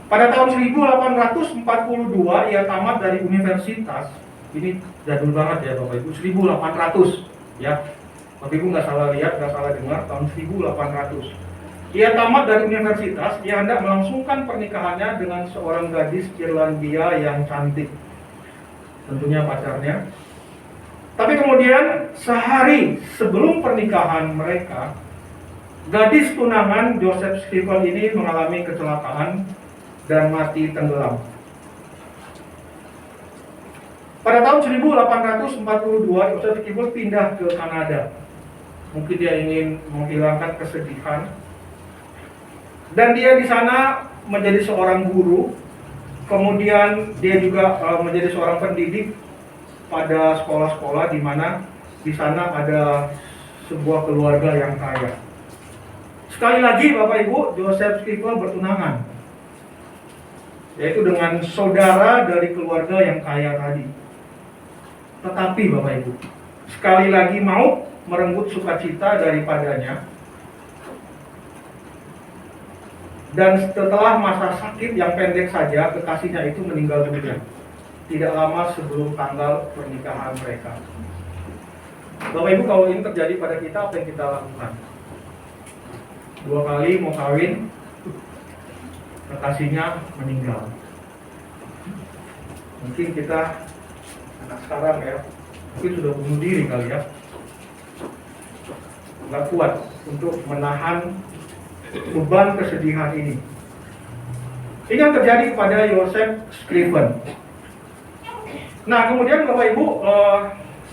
Pada tahun 1842 ia tamat dari universitas. Ini jadul banget ya Bapak Ibu, 1800 ya. Bapak Ibu nggak salah lihat, nggak salah dengar, tahun 1800. Ia tamat dari universitas, ia hendak melangsungkan pernikahannya dengan seorang gadis Irlandia yang cantik. Tentunya pacarnya. Tapi kemudian sehari sebelum pernikahan mereka, gadis tunangan Joseph Scriven ini mengalami kecelakaan dan mati tenggelam. Pada tahun 1842, Joseph Scriven pindah ke Kanada. Mungkin dia ingin menghilangkan kesedihan. Dan dia di sana menjadi seorang guru. Kemudian dia juga menjadi seorang pendidik pada sekolah-sekolah di mana di sana ada sebuah keluarga yang kaya. Sekali lagi Bapak Ibu, Joseph Scriven bertunangan, yaitu dengan saudara dari keluarga yang kaya tadi. Tetapi Bapak Ibu, sekali lagi maut merenggut sukacita daripadanya. Dan setelah masa sakit yang pendek saja, kekasihnya itu meninggal dunia. Tidak lama sebelum tanggal pernikahan mereka. Bapak Ibu, kalau ini terjadi pada kita, apa yang kita lakukan? 2 kali mau kawin, kekasihnya meninggal. Mungkin kita anak sekarang ya, mungkin sudah bunuh diri kali ya. Nggak kuat untuk menahan beban kesedihan ini. Ini yang terjadi kepada Joseph Scriven. Nah, kemudian Bapak Ibu,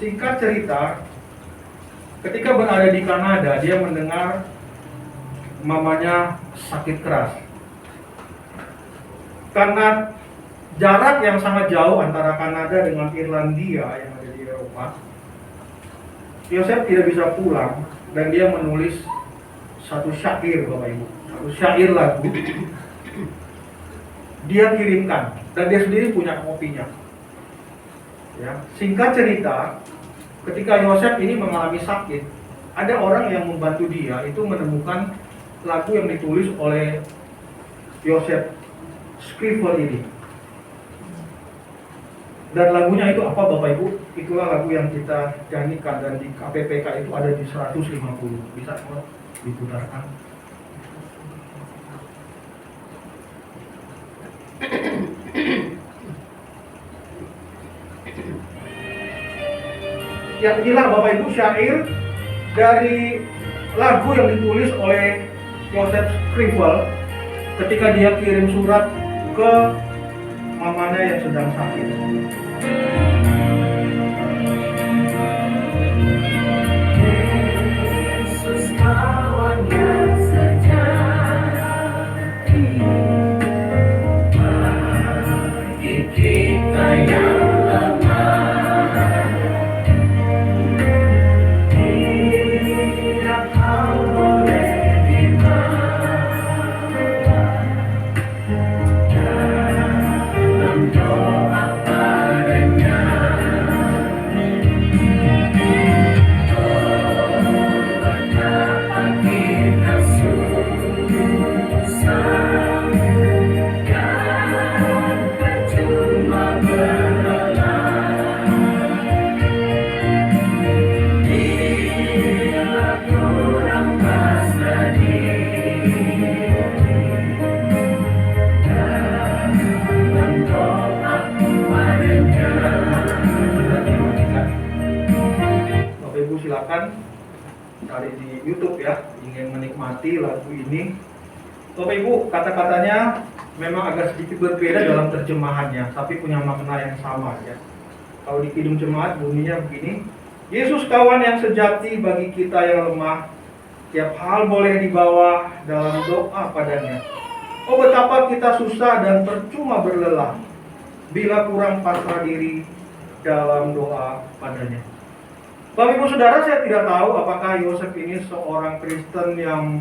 singkat cerita, ketika berada di Kanada, dia mendengar mamanya sakit keras. Karena jarak yang sangat jauh antara Kanada dengan Irlandia yang ada di Eropa, Yosef tidak bisa pulang dan dia menulis satu syair, Bapak Ibu, satu syair lagu. Dia kirimkan dan dia sendiri punya kopinya. Ya, singkat cerita, ketika Yosef ini mengalami sakit, ada orang yang membantu dia itu menemukan lagu yang ditulis oleh Yosef Scribble ini. Dan lagunya itu apa, Bapak Ibu? Itulah lagu yang kita nyanyikan dan di KPPK itu ada di 150. Bisa diputarkan. Ya, inilah Bapak Ibu syair dari lagu yang ditulis oleh Joseph Scribble ketika dia kirim surat ke mamanya yang sedang sakit. Yesus kawan yang sejati, bagi kita yang lemah, tidak kau boleh dibawa dalam doa padanya. Betapa kita susah dan percuma berlelah, bila kurang pasrah diri dalam doa padanya. Bapak Ibu silakan cari di YouTube ya, ingin menikmati lagu ini. Bapak Ibu, kata-katanya memang agak sedikit berbeda dalam terjemahannya, tapi punya makna yang sama ya. Kalau di Kidung Jemaat bunyinya begini: Yesus kawan yang sejati bagi kita yang lemah, tiap hal boleh dibawa dalam doa padanya. Oh betapa kita susah dan percuma berlelah, bila kurang pasrah diri dalam doa padanya. Bapak Ibu Saudara, saya tidak tahu apakah Yosef ini seorang Kristen yang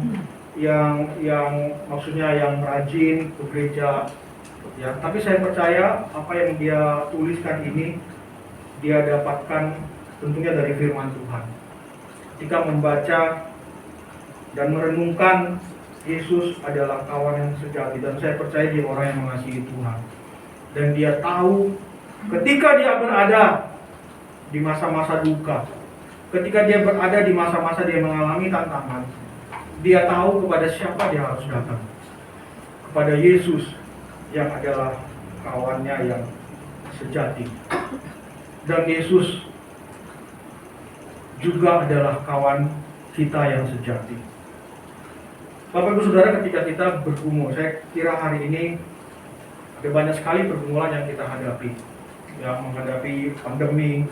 maksudnya yang rajin ke gereja ya, tapi saya percaya apa yang dia tuliskan ini dia dapatkan tentunya dari firman Tuhan. Ketika membaca dan merenungkan Yesus adalah kawan yang sejati, dan saya percaya dia orang yang mengasihi Tuhan, dan dia tahu ketika dia berada di masa-masa duka, ketika dia berada di masa-masa dia mengalami tantangan, dia tahu kepada siapa dia harus datang. Kepada Yesus yang adalah kawannya yang sejati. Dan Yesus juga adalah kawan kita yang sejati. Bapak Ibu Saudara, ketika kita bergumul, saya kira hari ini ada banyak sekali pergumulan yang kita hadapi. Ya, menghadapi pandemi,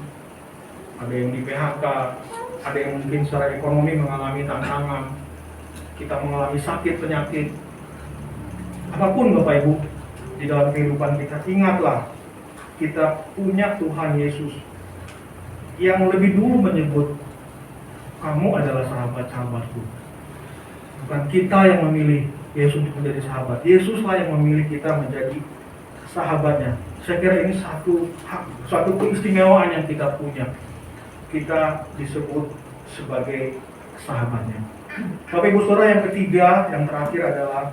ada yang di PHK, ada yang mungkin secara ekonomi mengalami tantangan, kita mengalami sakit, penyakit, apapun Bapak Ibu di dalam kehidupan kita, ingatlah kita punya Tuhan Yesus yang lebih dulu menyebut kamu adalah sahabat-sahabatku. Bukan kita yang memilih Yesus untuk menjadi sahabat, Yesuslah yang memilih kita menjadi sahabatnya. Saya kira ini satu keistimewaan yang kita punya. Kita disebut sebagai sahabatnya. Bapak Ibu Saudara, yang ketiga, yang terakhir adalah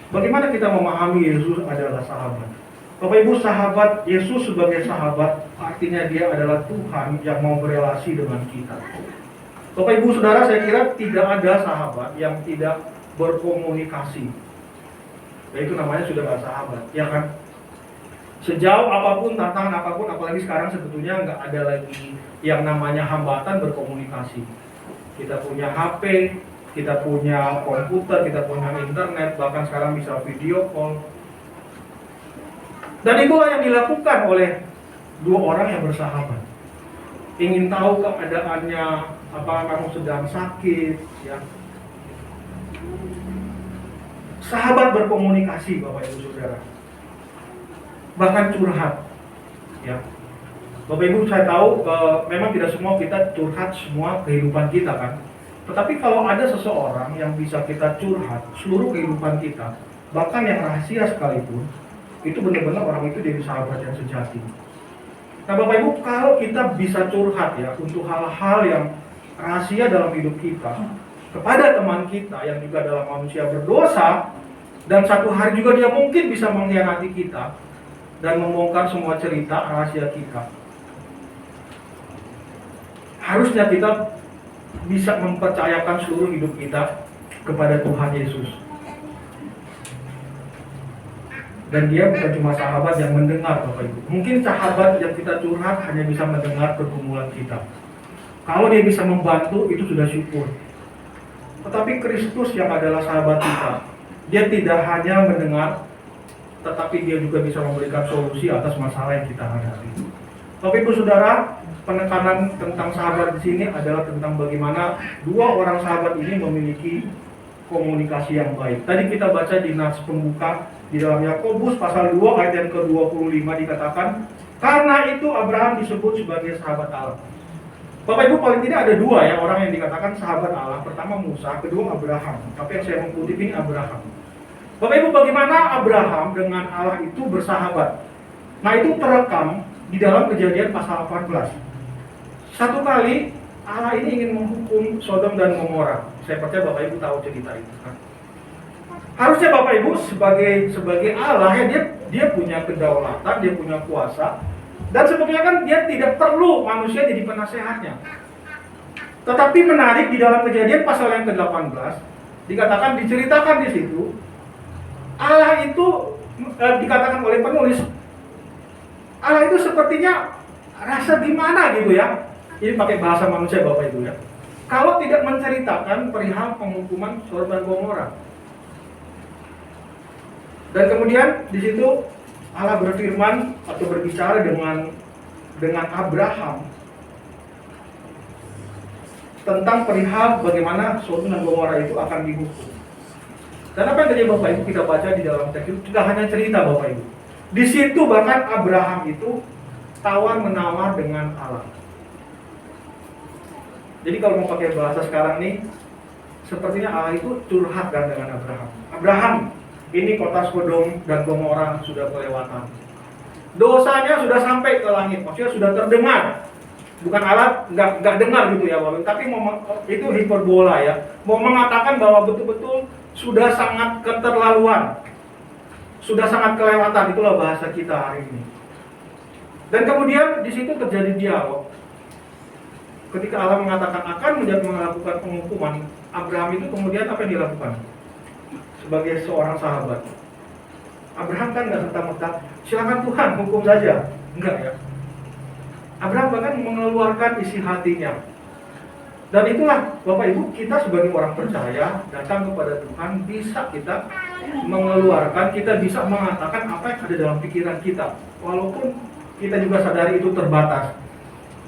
bagaimana kita memahami Yesus adalah sahabat. Bapak Ibu, sahabat, Yesus sebagai sahabat artinya dia adalah Tuhan yang mau berelasi dengan kita. Bapak Ibu Saudara, saya kira tidak ada sahabat yang tidak berkomunikasi. Ya, itu namanya sudah nggak sahabat, ya kan? Sejauh apapun, tantangan apapun, apalagi sekarang sebetulnya nggak ada lagi yang namanya hambatan berkomunikasi. Kita punya HP, kita punya komputer, kita punya internet, bahkan sekarang bisa video call. Dan itulah yang dilakukan oleh dua orang yang bersahabat. Ingin tahu keadaannya, apakah kamu sedang sakit, ya. sahabat berkomunikasi, Bapak Ibu Saudara. Bahkan curhat. Ya. Bapak Ibu, saya tahu memang tidak semua kita curhat semua kehidupan kita kan. Tetapi kalau ada seseorang yang bisa kita curhat seluruh kehidupan kita, bahkan yang rahasia sekalipun, itu benar-benar orang itu jadi sahabat yang sejati. Nah Bapak Ibu, kalau kita bisa curhat ya untuk hal-hal yang rahasia dalam hidup kita kepada teman kita yang juga adalah manusia berdosa, dan satu hari juga dia mungkin bisa mengkhianati kita dan membongkar semua cerita rahasia kita, harusnya kita bisa mempercayakan seluruh hidup kita kepada Tuhan Yesus. Dan dia bukan cuma sahabat yang mendengar, Bapak Ibu. Mungkin sahabat yang kita curhat hanya bisa mendengar pergumulan kita. Kalau dia bisa membantu, itu sudah syukur. Tetapi Kristus yang adalah sahabat kita, dia tidak hanya mendengar, tetapi dia juga bisa memberikan solusi atas masalah yang kita hadapi. Bapak Ibu Saudara, penekanan tentang sahabat di sini adalah tentang bagaimana dua orang sahabat ini memiliki komunikasi yang baik. Tadi kita baca di nas pembuka di dalam Yakobus pasal 2 ayat yang ke-25 dikatakan, karena itu Abraham disebut sebagai sahabat Allah. Bapak Ibu, paling tidak ada dua ya orang yang dikatakan sahabat Allah. Pertama Musa, kedua Abraham. Tapi yang saya mengutip ini Abraham. Bapak Ibu, bagaimana Abraham dengan Allah itu bersahabat? Nah itu terekam di dalam Kejadian pasal 18. Satu kali Allah ini ingin menghukum Sodom dan Gomora. Saya percaya Bapak Ibu tahu cerita itu kan. Harusnya Bapak Ibu sebagai Allah ya, dia punya kedaulatan, dia punya kuasa, dan sebetulnya kan dia tidak perlu manusia jadi penasehatnya. Tetapi menarik di dalam Kejadian pasal yang ke-18 dikatakan, diceritakan di situ Allah itu dikatakan oleh penulis, Allah itu sepertinya rasa gimana gitu ya. Ini pakai bahasa manusia Bapak Ibu ya. Kalau tidak menceritakan perihal penghukuman Sodom dan Gomora. Dan kemudian di situ Allah berfirman atau berbicara dengan Abraham tentang perihal bagaimana Sodom dan Gomora itu akan dihukum. Dan apa yang tadi Bapak Ibu kita baca di dalam teks itu tidak hanya cerita Bapak Ibu. Di situ bahkan Abraham itu tawar menawar dengan Allah. Jadi kalau mau pakai bahasa sekarang nih, sepertinya Allah itu curhat kan dengan Abraham. Abraham, ini kota Sodom dan Gomora sudah kelewatan. Dosanya sudah sampai ke langit, maksudnya sudah terdengar. Bukan Allah nggak dengar gitu ya Bapak, tapi itu hiperbola ya. Mau mengatakan bahwa betul-betul sudah sangat keterlaluan, sudah sangat kelewatan, itulah bahasa kita hari ini. Dan kemudian di situ terjadi dialog. Ketika Allah mengatakan akan melakukan penghukuman, Abraham itu kemudian apa yang dilakukan? Sebagai seorang sahabat, Abraham kan nggak serta-merta silakan Tuhan hukum saja, enggak ya. Abraham bahkan mengeluarkan isi hatinya. Dan itulah Bapak Ibu, kita sebagai orang percaya datang kepada Tuhan, bisa kita mengeluarkan, kita bisa mengatakan apa yang ada dalam pikiran kita, walaupun kita juga sadari itu terbatas,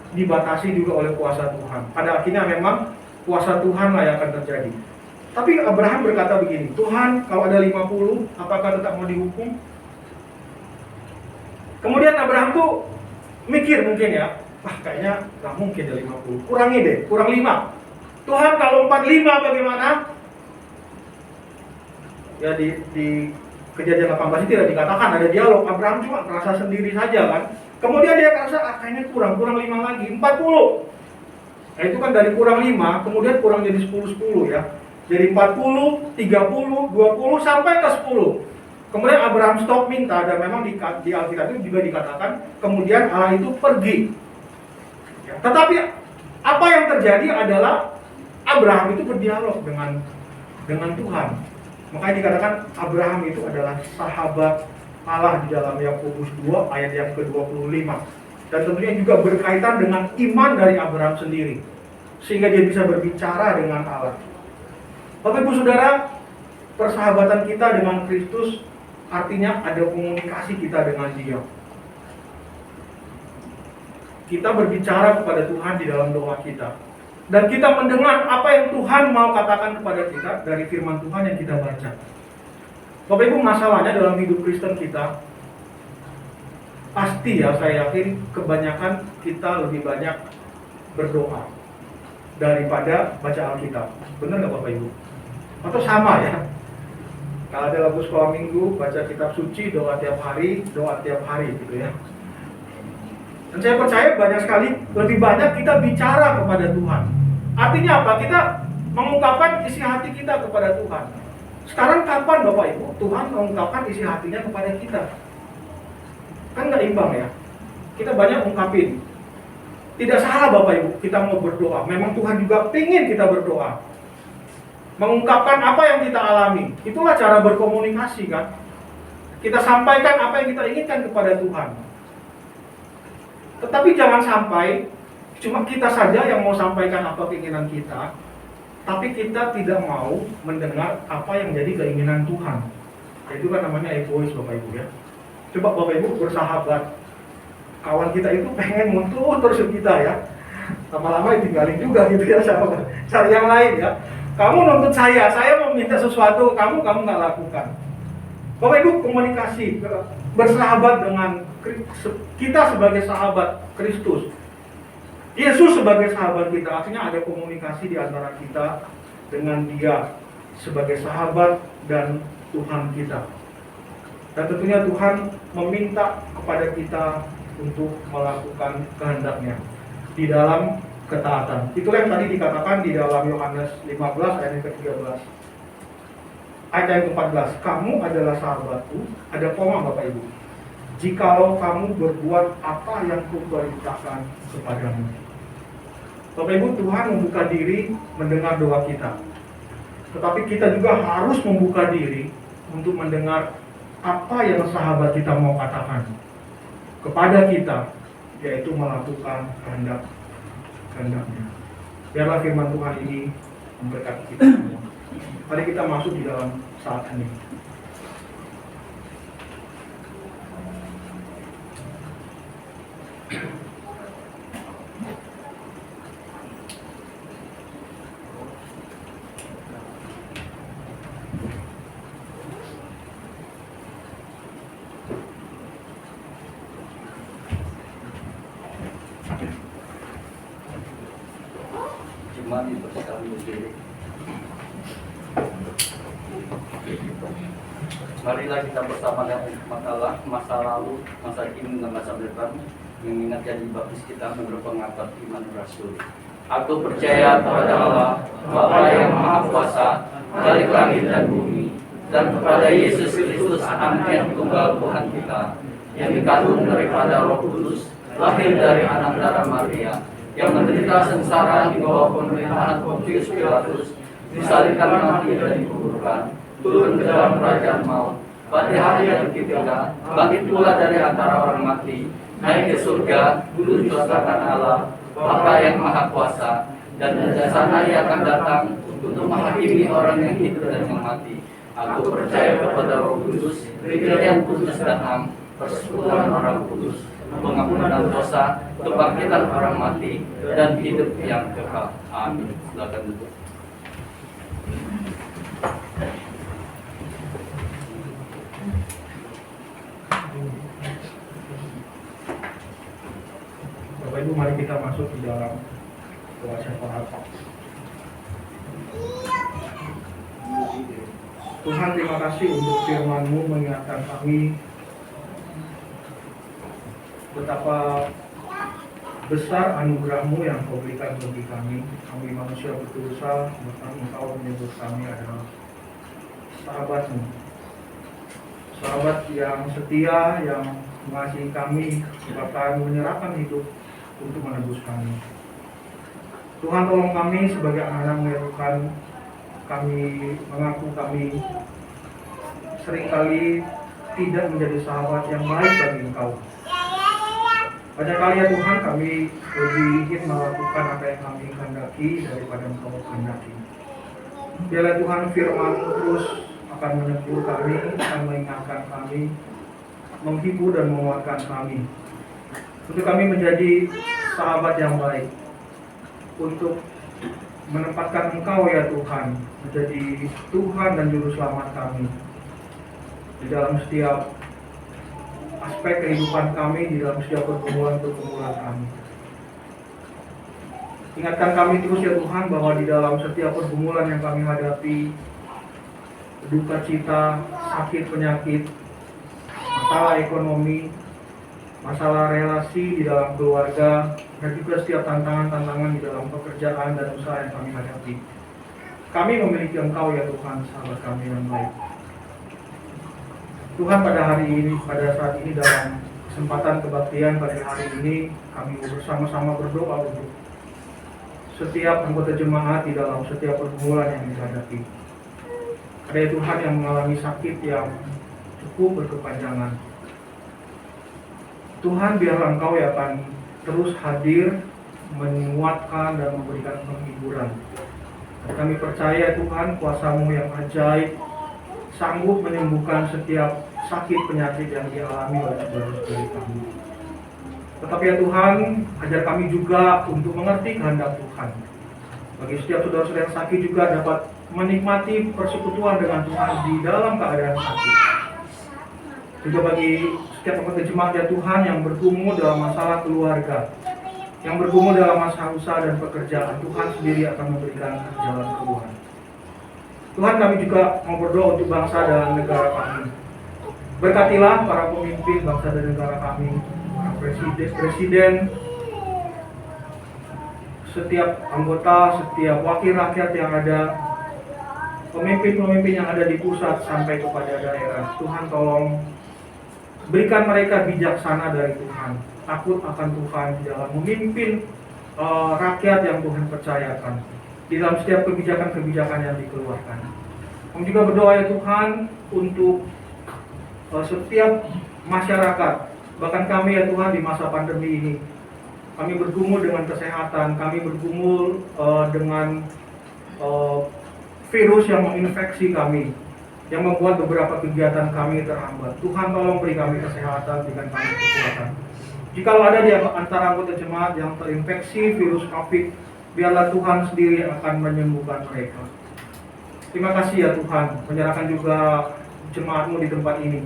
dibatasi juga oleh kuasa Tuhan. Pada akhirnya memang kuasa Tuhan lah yang akan terjadi. Tapi Abraham berkata begini, Tuhan kalau ada 50, apakah tetap mau dihukum? Kemudian Abraham tuh mikir mungkin ya, kayaknya gak mungkin ada 50, kurangi deh, kurang 5. Tuhan kalau 45 bagaimana? Ya di Kejadian 18 itu tidak dikatakan ada dialog, Abraham cuma merasa sendiri saja kan. Kemudian dia merasa kayaknya kurang 5 lagi, 40. Nah itu kan dari kurang 5, kemudian kurang jadi 10 ya. Jadi 40, 30, 20 sampai ke 10. Kemudian Abraham stop minta, dan memang di Alkitab itu juga dikatakan kemudian Allah itu pergi. Ya, tetapi apa yang terjadi adalah Abraham itu berdialog dengan Tuhan. Makanya dikatakan Abraham itu adalah sahabat Allah di dalam Yakobus 2 ayat yang ke-25. Dan tentunya juga berkaitan dengan iman dari Abraham sendiri, sehingga dia bisa berbicara dengan Allah. Bapak Ibu Saudara, persahabatan kita dengan Kristus artinya ada komunikasi kita dengan Dia. Kita berbicara kepada Tuhan di dalam doa kita, dan kita mendengar apa yang Tuhan mau katakan kepada kita dari firman Tuhan yang kita baca. Bapak Ibu, masalahnya dalam hidup Kristen kita, pasti ya saya yakin kebanyakan kita lebih banyak berdoa daripada baca Alkitab. Benar nggak Bapak Ibu? Atau sama ya? Kalau dalam sekolah minggu, baca kitab suci, doa tiap hari gitu ya. Dan saya percaya banyak sekali, lebih banyak kita bicara kepada Tuhan. Artinya apa? Kita mengungkapkan isi hati kita kepada Tuhan. Sekarang kapan Bapak Ibu Tuhan mengungkapkan isi hatinya kepada kita? Kan nggak imbang ya. Kita banyak ungkapin. Tidak salah Bapak Ibu, kita mau berdoa. Memang Tuhan juga pingin kita berdoa. Mengungkapkan apa yang kita alami. Itulah cara berkomunikasi kan. Kita sampaikan apa yang kita inginkan kepada Tuhan. Tetapi jangan sampai cuma kita saja yang mau sampaikan apa keinginan kita, tapi kita tidak mau mendengar apa yang jadi keinginan Tuhan. Itu kan namanya egois Bapak Ibu ya. Coba Bapak Ibu bersahabat. Kawan kita itu pengen muncul terus kita ya. Lama-lama ditinggalin juga gitu ya sahabat. Cari yang lain ya. Kamu nuntut saya mau minta sesuatu, kamu nggak lakukan. Bapak Ibu komunikasi, bersahabat dengan kita sebagai sahabat Kristus. Yesus sebagai sahabat kita, artinya ada komunikasi di antara kita dengan Dia sebagai sahabat dan Tuhan kita. Dan tentunya Tuhan meminta kepada kita untuk melakukan kehendak-Nya di dalam ketaatan. Itulah yang tadi dikatakan di dalam Yohanes 15 ayat ke-13. Ayat yang ke-14, kamu adalah sahabatku, ada koma Bapak Ibu. Jikalau kamu berbuat apa yang kuperintahkan kepadamu. Bapak Ibu, Tuhan membuka diri mendengar doa kita. Tetapi kita juga harus membuka diri untuk mendengar apa yang sahabat kita mau katakan kepada kita, yaitu melakukan kehendaknya. Biarlah firman Tuhan ini memberkati kita semua. Mari kita masuk di dalam saat ini. Mari bersama diri. Marilah kita bersama dengan makalah masa lalu, masa kini, dan masa depan, mengingat janji baptis kita menurut pengakuan iman Rasul. Aku percaya kepada Allah, Bapa yang Maha Kuasa, Khalik langit dan bumi, dan kepada Yesus Kristus, Anak yang tunggal Tuhan kita, yang dikandung daripada Roh Kudus, lahir dari anak darah Maria, yang menderita sengsara di bawah pemerintahan Pontius Pilatus, disalibkan, mati dan dikuburkan, turun ke dalam kerajaan maut, pada hari yang ketiga bangkit pula dari antara orang mati, naik ke surga, duduk di sebelah Allah, Bapa yang Maha Kuasa, dan pada sana Ia akan datang untuk menghakimi orang yang hidup dan yang mati. Aku percaya kepada Roh Kudus, pilihan kudus dan Am, persekutuan orang kudus, pengampunan dosa, kebangkitan orang mati, dan hidup yang kekal. Amin. Silakan duduk. Bapak Ibu, mari kita masuk di dalam doa syafaat. Tuhan, terima kasih untuk firman-Mu mengingatkan kami betapa besar anugerah-Mu yang Kau berikan bagi kami. Kami manusia berdosa, bahkan Engkau menyebut kami adalah sahabat-Mu. Sahabat yang setia, yang mengasihi kami, bahkan menyerahkan hidup untuk menebus kami. Tuhan, tolong kami sebagai anak-anak menyerukan, kami mengaku kami seringkali tidak menjadi sahabat yang baik bagi Engkau. Banyak kali ya Tuhan, kami lebih ingin melakukan apa yang kami kehendaki daripada Engkau kehendaki. Biarlah Tuhan firman terus akan menegur kami, akan mengingatkan kami, menghibur dan menguatkan kami, untuk kami menjadi sahabat yang baik, untuk menempatkan Engkau ya Tuhan menjadi Tuhan dan Juru Selamat kami. di dalam setiap aspek kehidupan kami, di dalam setiap pergumulan kami. Ingatkan kami terus ya Tuhan bahwa di dalam setiap pergumulan yang kami hadapi, duka cita, sakit, penyakit, masalah ekonomi, masalah relasi di dalam keluarga, dan juga setiap tantangan-tantangan di dalam pekerjaan dan usaha yang kami hadapi. Kami memiliki Engkau ya Tuhan, sahabat kami yang baik. Tuhan, pada hari ini, pada saat ini dalam kesempatan kebaktian pada hari ini, kami bersama-sama berdoa untuk setiap anggota jemaat di dalam setiap pergumulan yang dihadapi. Ada ya Tuhan yang mengalami sakit yang cukup berkepanjangan. Tuhan, biarlah Engkau yang akan terus hadir, menguatkan dan memberikan penghiburan. Dan kami percaya Tuhan, kuasa-Mu yang ajaib sanggup menyembuhkan setiap sakit penyakit yang dialami oleh saudara-saudari kami. Tetapi ya Tuhan, ajar kami juga untuk mengerti kehendak Tuhan. Bagi setiap saudara-saudara yang sakit juga dapat menikmati persekutuan dengan Tuhan di dalam keadaan sakit. Juga bagi setiap anggota jemaat ya Tuhan yang bergumul dalam masalah keluarga, yang bergumul dalam masalah usaha dan pekerjaan, Tuhan sendiri akan memberikan jalan keluar. Tuhan, kami juga mau berdoa untuk bangsa dan negara kami. Berkatilah para pemimpin bangsa dan negara kami, para presiden, setiap anggota, setiap wakil rakyat yang ada, pemimpin-pemimpin yang ada di pusat sampai kepada daerah. Tuhan, tolong berikan mereka bijaksana dari Tuhan, takut akan Tuhan di dalam memimpin rakyat yang Tuhan percayakan di dalam setiap kebijakan-kebijakan yang dikeluarkan. Kami juga berdoa ya Tuhan untuk setiap masyarakat, bahkan kami ya Tuhan di masa pandemi ini. Kami bergumul dengan kesehatan, kami bergumul dengan virus yang menginfeksi kami, yang membuat beberapa kegiatan kami terhambat. Tuhan, tolong beri kami kesehatan, berikan kami kekuatan. Jika ada di antara anggota jemaat yang terinfeksi virus COVID, biarlah Tuhan sendiri yang akan menyembuhkan mereka. Terima kasih ya Tuhan, menyerahkan juga jemaat-Mu di tempat ini.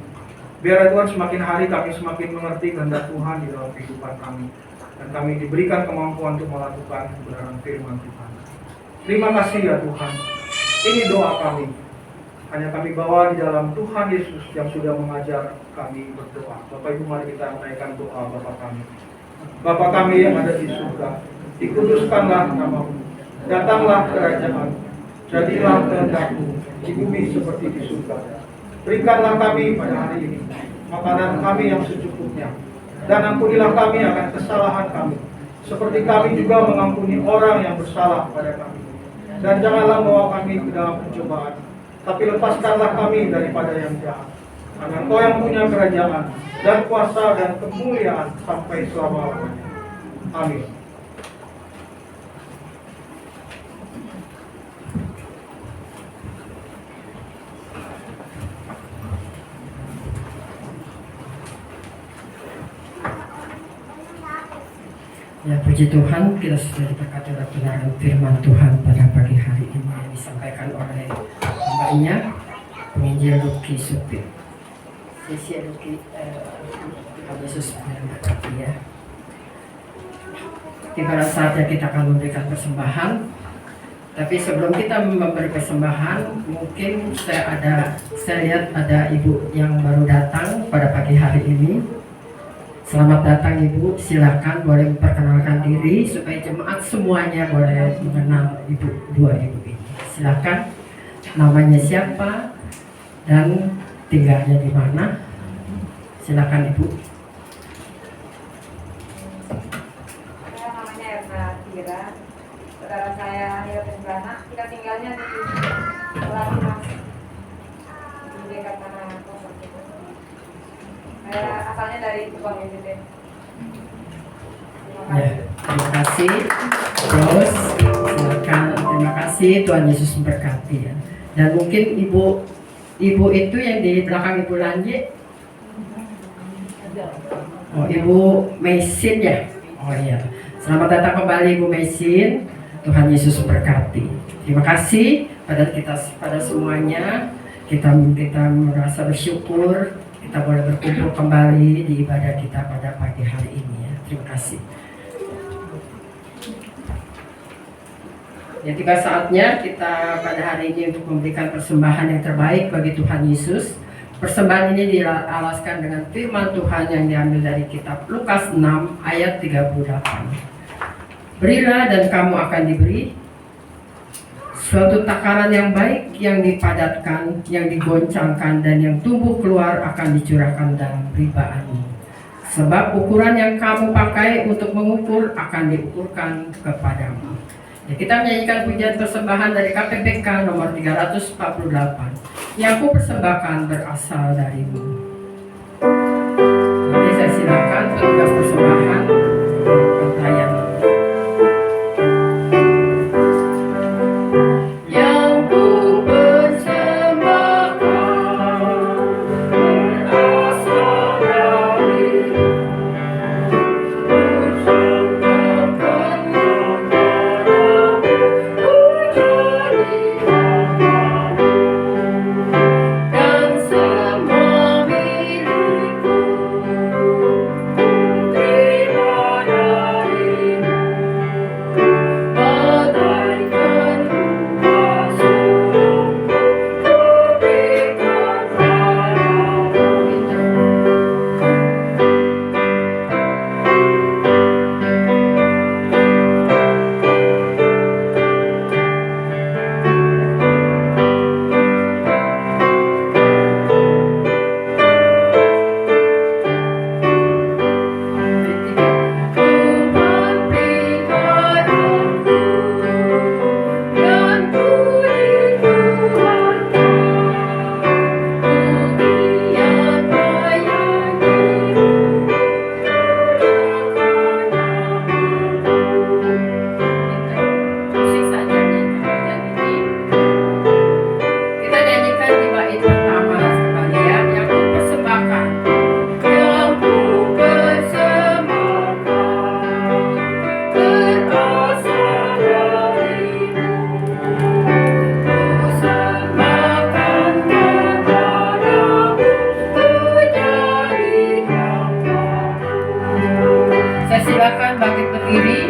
Biar ya Tuhan, semakin hari kami semakin mengerti kehendak Tuhan di dalam kehidupan kami, dan kami diberikan kemampuan untuk melakukan kebenaran firman Tuhan. Terima kasih ya Tuhan. Ini doa kami. Hanya kami bawa di dalam Tuhan Yesus yang sudah mengajar kami berdoa. Bapak Ibu, mari kita menaikkan doa Bapa kami. Bapa kami yang ada di surga, dikuduskanlah nama-Mu. Datanglah kerajaan-Mu. Jadilah kehendak-Mu di bumi seperti di surga. Berikanlah kami pada hari ini makanan kami yang secukupnya, dan ampunilah kami akan kesalahan kami, seperti kami juga mengampuni orang yang bersalah pada kami. Dan janganlah membawa kami ke dalam pencobaan, tapi lepaskanlah kami daripada yang jahat. Karena Engkau yang punya kerajaan dan kuasa dan kemuliaan sampai selama-lamanya. Amin. Ya, puji Tuhan, kita sudah diberkati oleh kebenaran firman Tuhan pada pagi hari ini yang disampaikan oleh hambanya, penginjil Luki Supir. Sisi Luki, Tuhan Yesus memberkati ya. Tiba saatnya kita akan memberikan persembahan. Tapi sebelum kita memberi persembahan, mungkin saya lihat ada ibu yang baru datang pada pagi hari ini. Selamat datang Ibu, silakan boleh memperkenalkan diri supaya jemaat semuanya boleh mengenal dua ibu ini. Silakan, namanya siapa dan tinggalnya di mana. Silakan Ibu. Saya namanya Erna Tira. Saudara saya Hira Penjana. Kita tinggalnya di Latimas di dekat Tanah Kosong. Saya asalnya dari Tuban NTT. Terima kasih. Terus silakan, terima kasih, Tuhan Yesus memberkati ya. Dan mungkin ibu itu yang di belakang Ibu Lanji. Oh, Ibu Mesin ya. Oh iya. Selamat datang kembali Ibu Mesin. Tuhan Yesus memberkati. Terima kasih pada semuanya. kita merasa bersyukur kita boleh berkumpul kembali di ibadah kita pada pagi hari ini ya. Terima kasih. Ya, tiba saatnya kita pada hari ini untuk memberikan persembahan yang terbaik bagi Tuhan Yesus. Persembahan ini dialaskan dengan firman Tuhan yang diambil dari kitab Lukas 6 ayat 38. Berilah dan kamu akan diberi, suatu takaran yang baik, yang dipadatkan, yang digoncangkan, dan yang tumbuh keluar akan dicurahkan dalam ribaanmu. Sebab ukuran yang kamu pakai untuk mengukur akan diukurkan kepadamu. Ya, kita menyanyikan pujian persembahan dari KPBK nomor 348. Yang ku persembahkan berasal darimu. Jadi saya silakan petugas persembahan untuk pelayan. Silakan bangkit berdiri.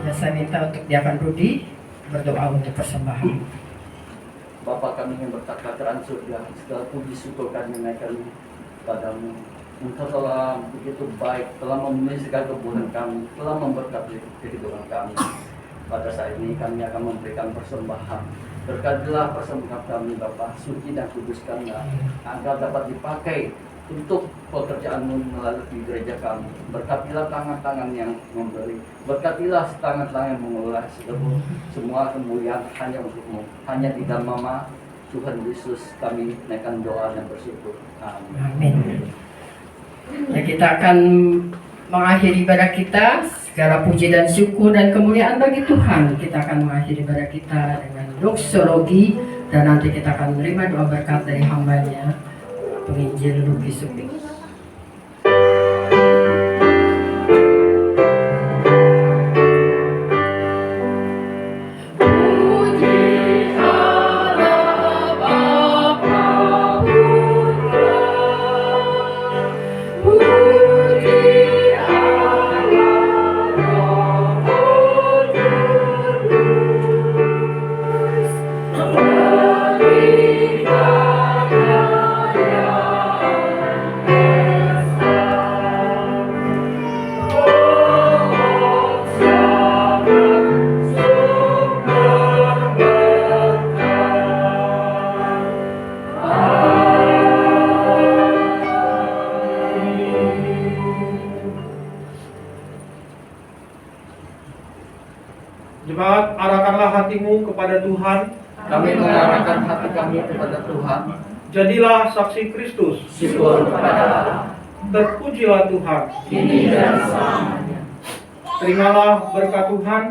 Ya, saya minta untuk Diakan Rudi berdoa untuk persembahan. Bapa kami yang bertakhta surga, segala puji syukur kami naikkan padamu. Engkau telah begitu baik, telah memenuhi segala kebutuhan kami, telah memberkati kehidupan kami. Pada saat ini kami akan memberikan persembahan. Berkatilah persembahan kami Bapa, suci dan kuduskanlah, agar dapat dipakai untuk pekerjaan-Mu melalui gereja kami. Berkatilah tangan-tangan yang memberi, berkatilah tangan-tangan yang mengelola semua kemuliaan hanya untuk-Mu. Hanya di dalam nama Tuhan Yesus kami naikkan doa dan bersyukur. Amin. Amin. Ya, kita akan mengakhiri ibadah kita. Segala puji dan syukur dan kemuliaan bagi Tuhan. Kita akan mengakhiri ibadah kita dengan doksologi, dan nanti kita akan menerima doa berkat dari hambanya penginjil Luki Suping. Jemaat, arahkanlah hatimu kepada Tuhan. Kami mengarahkan hati kami kepada Tuhan. Jadilah saksi Kristus. Syukur kepada Allah. Terpujilah Tuhan. Kini dan selamanya. Terimalah berkat Tuhan.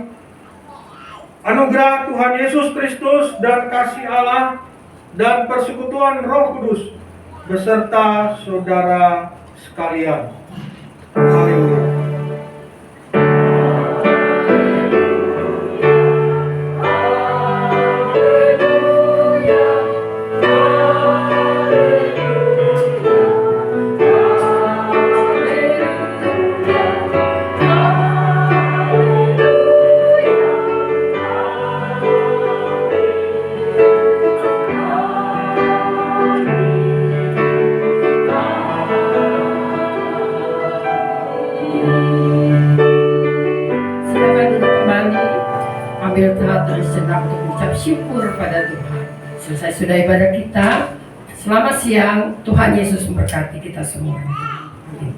Anugerah Tuhan Yesus Kristus dan kasih Allah dan persekutuan Roh Kudus beserta saudara sekalian. Haleluya. Tuhan. Selesai sudah ibadah kita. Selamat siang. Tuhan Yesus memberkati kita semua. Amin.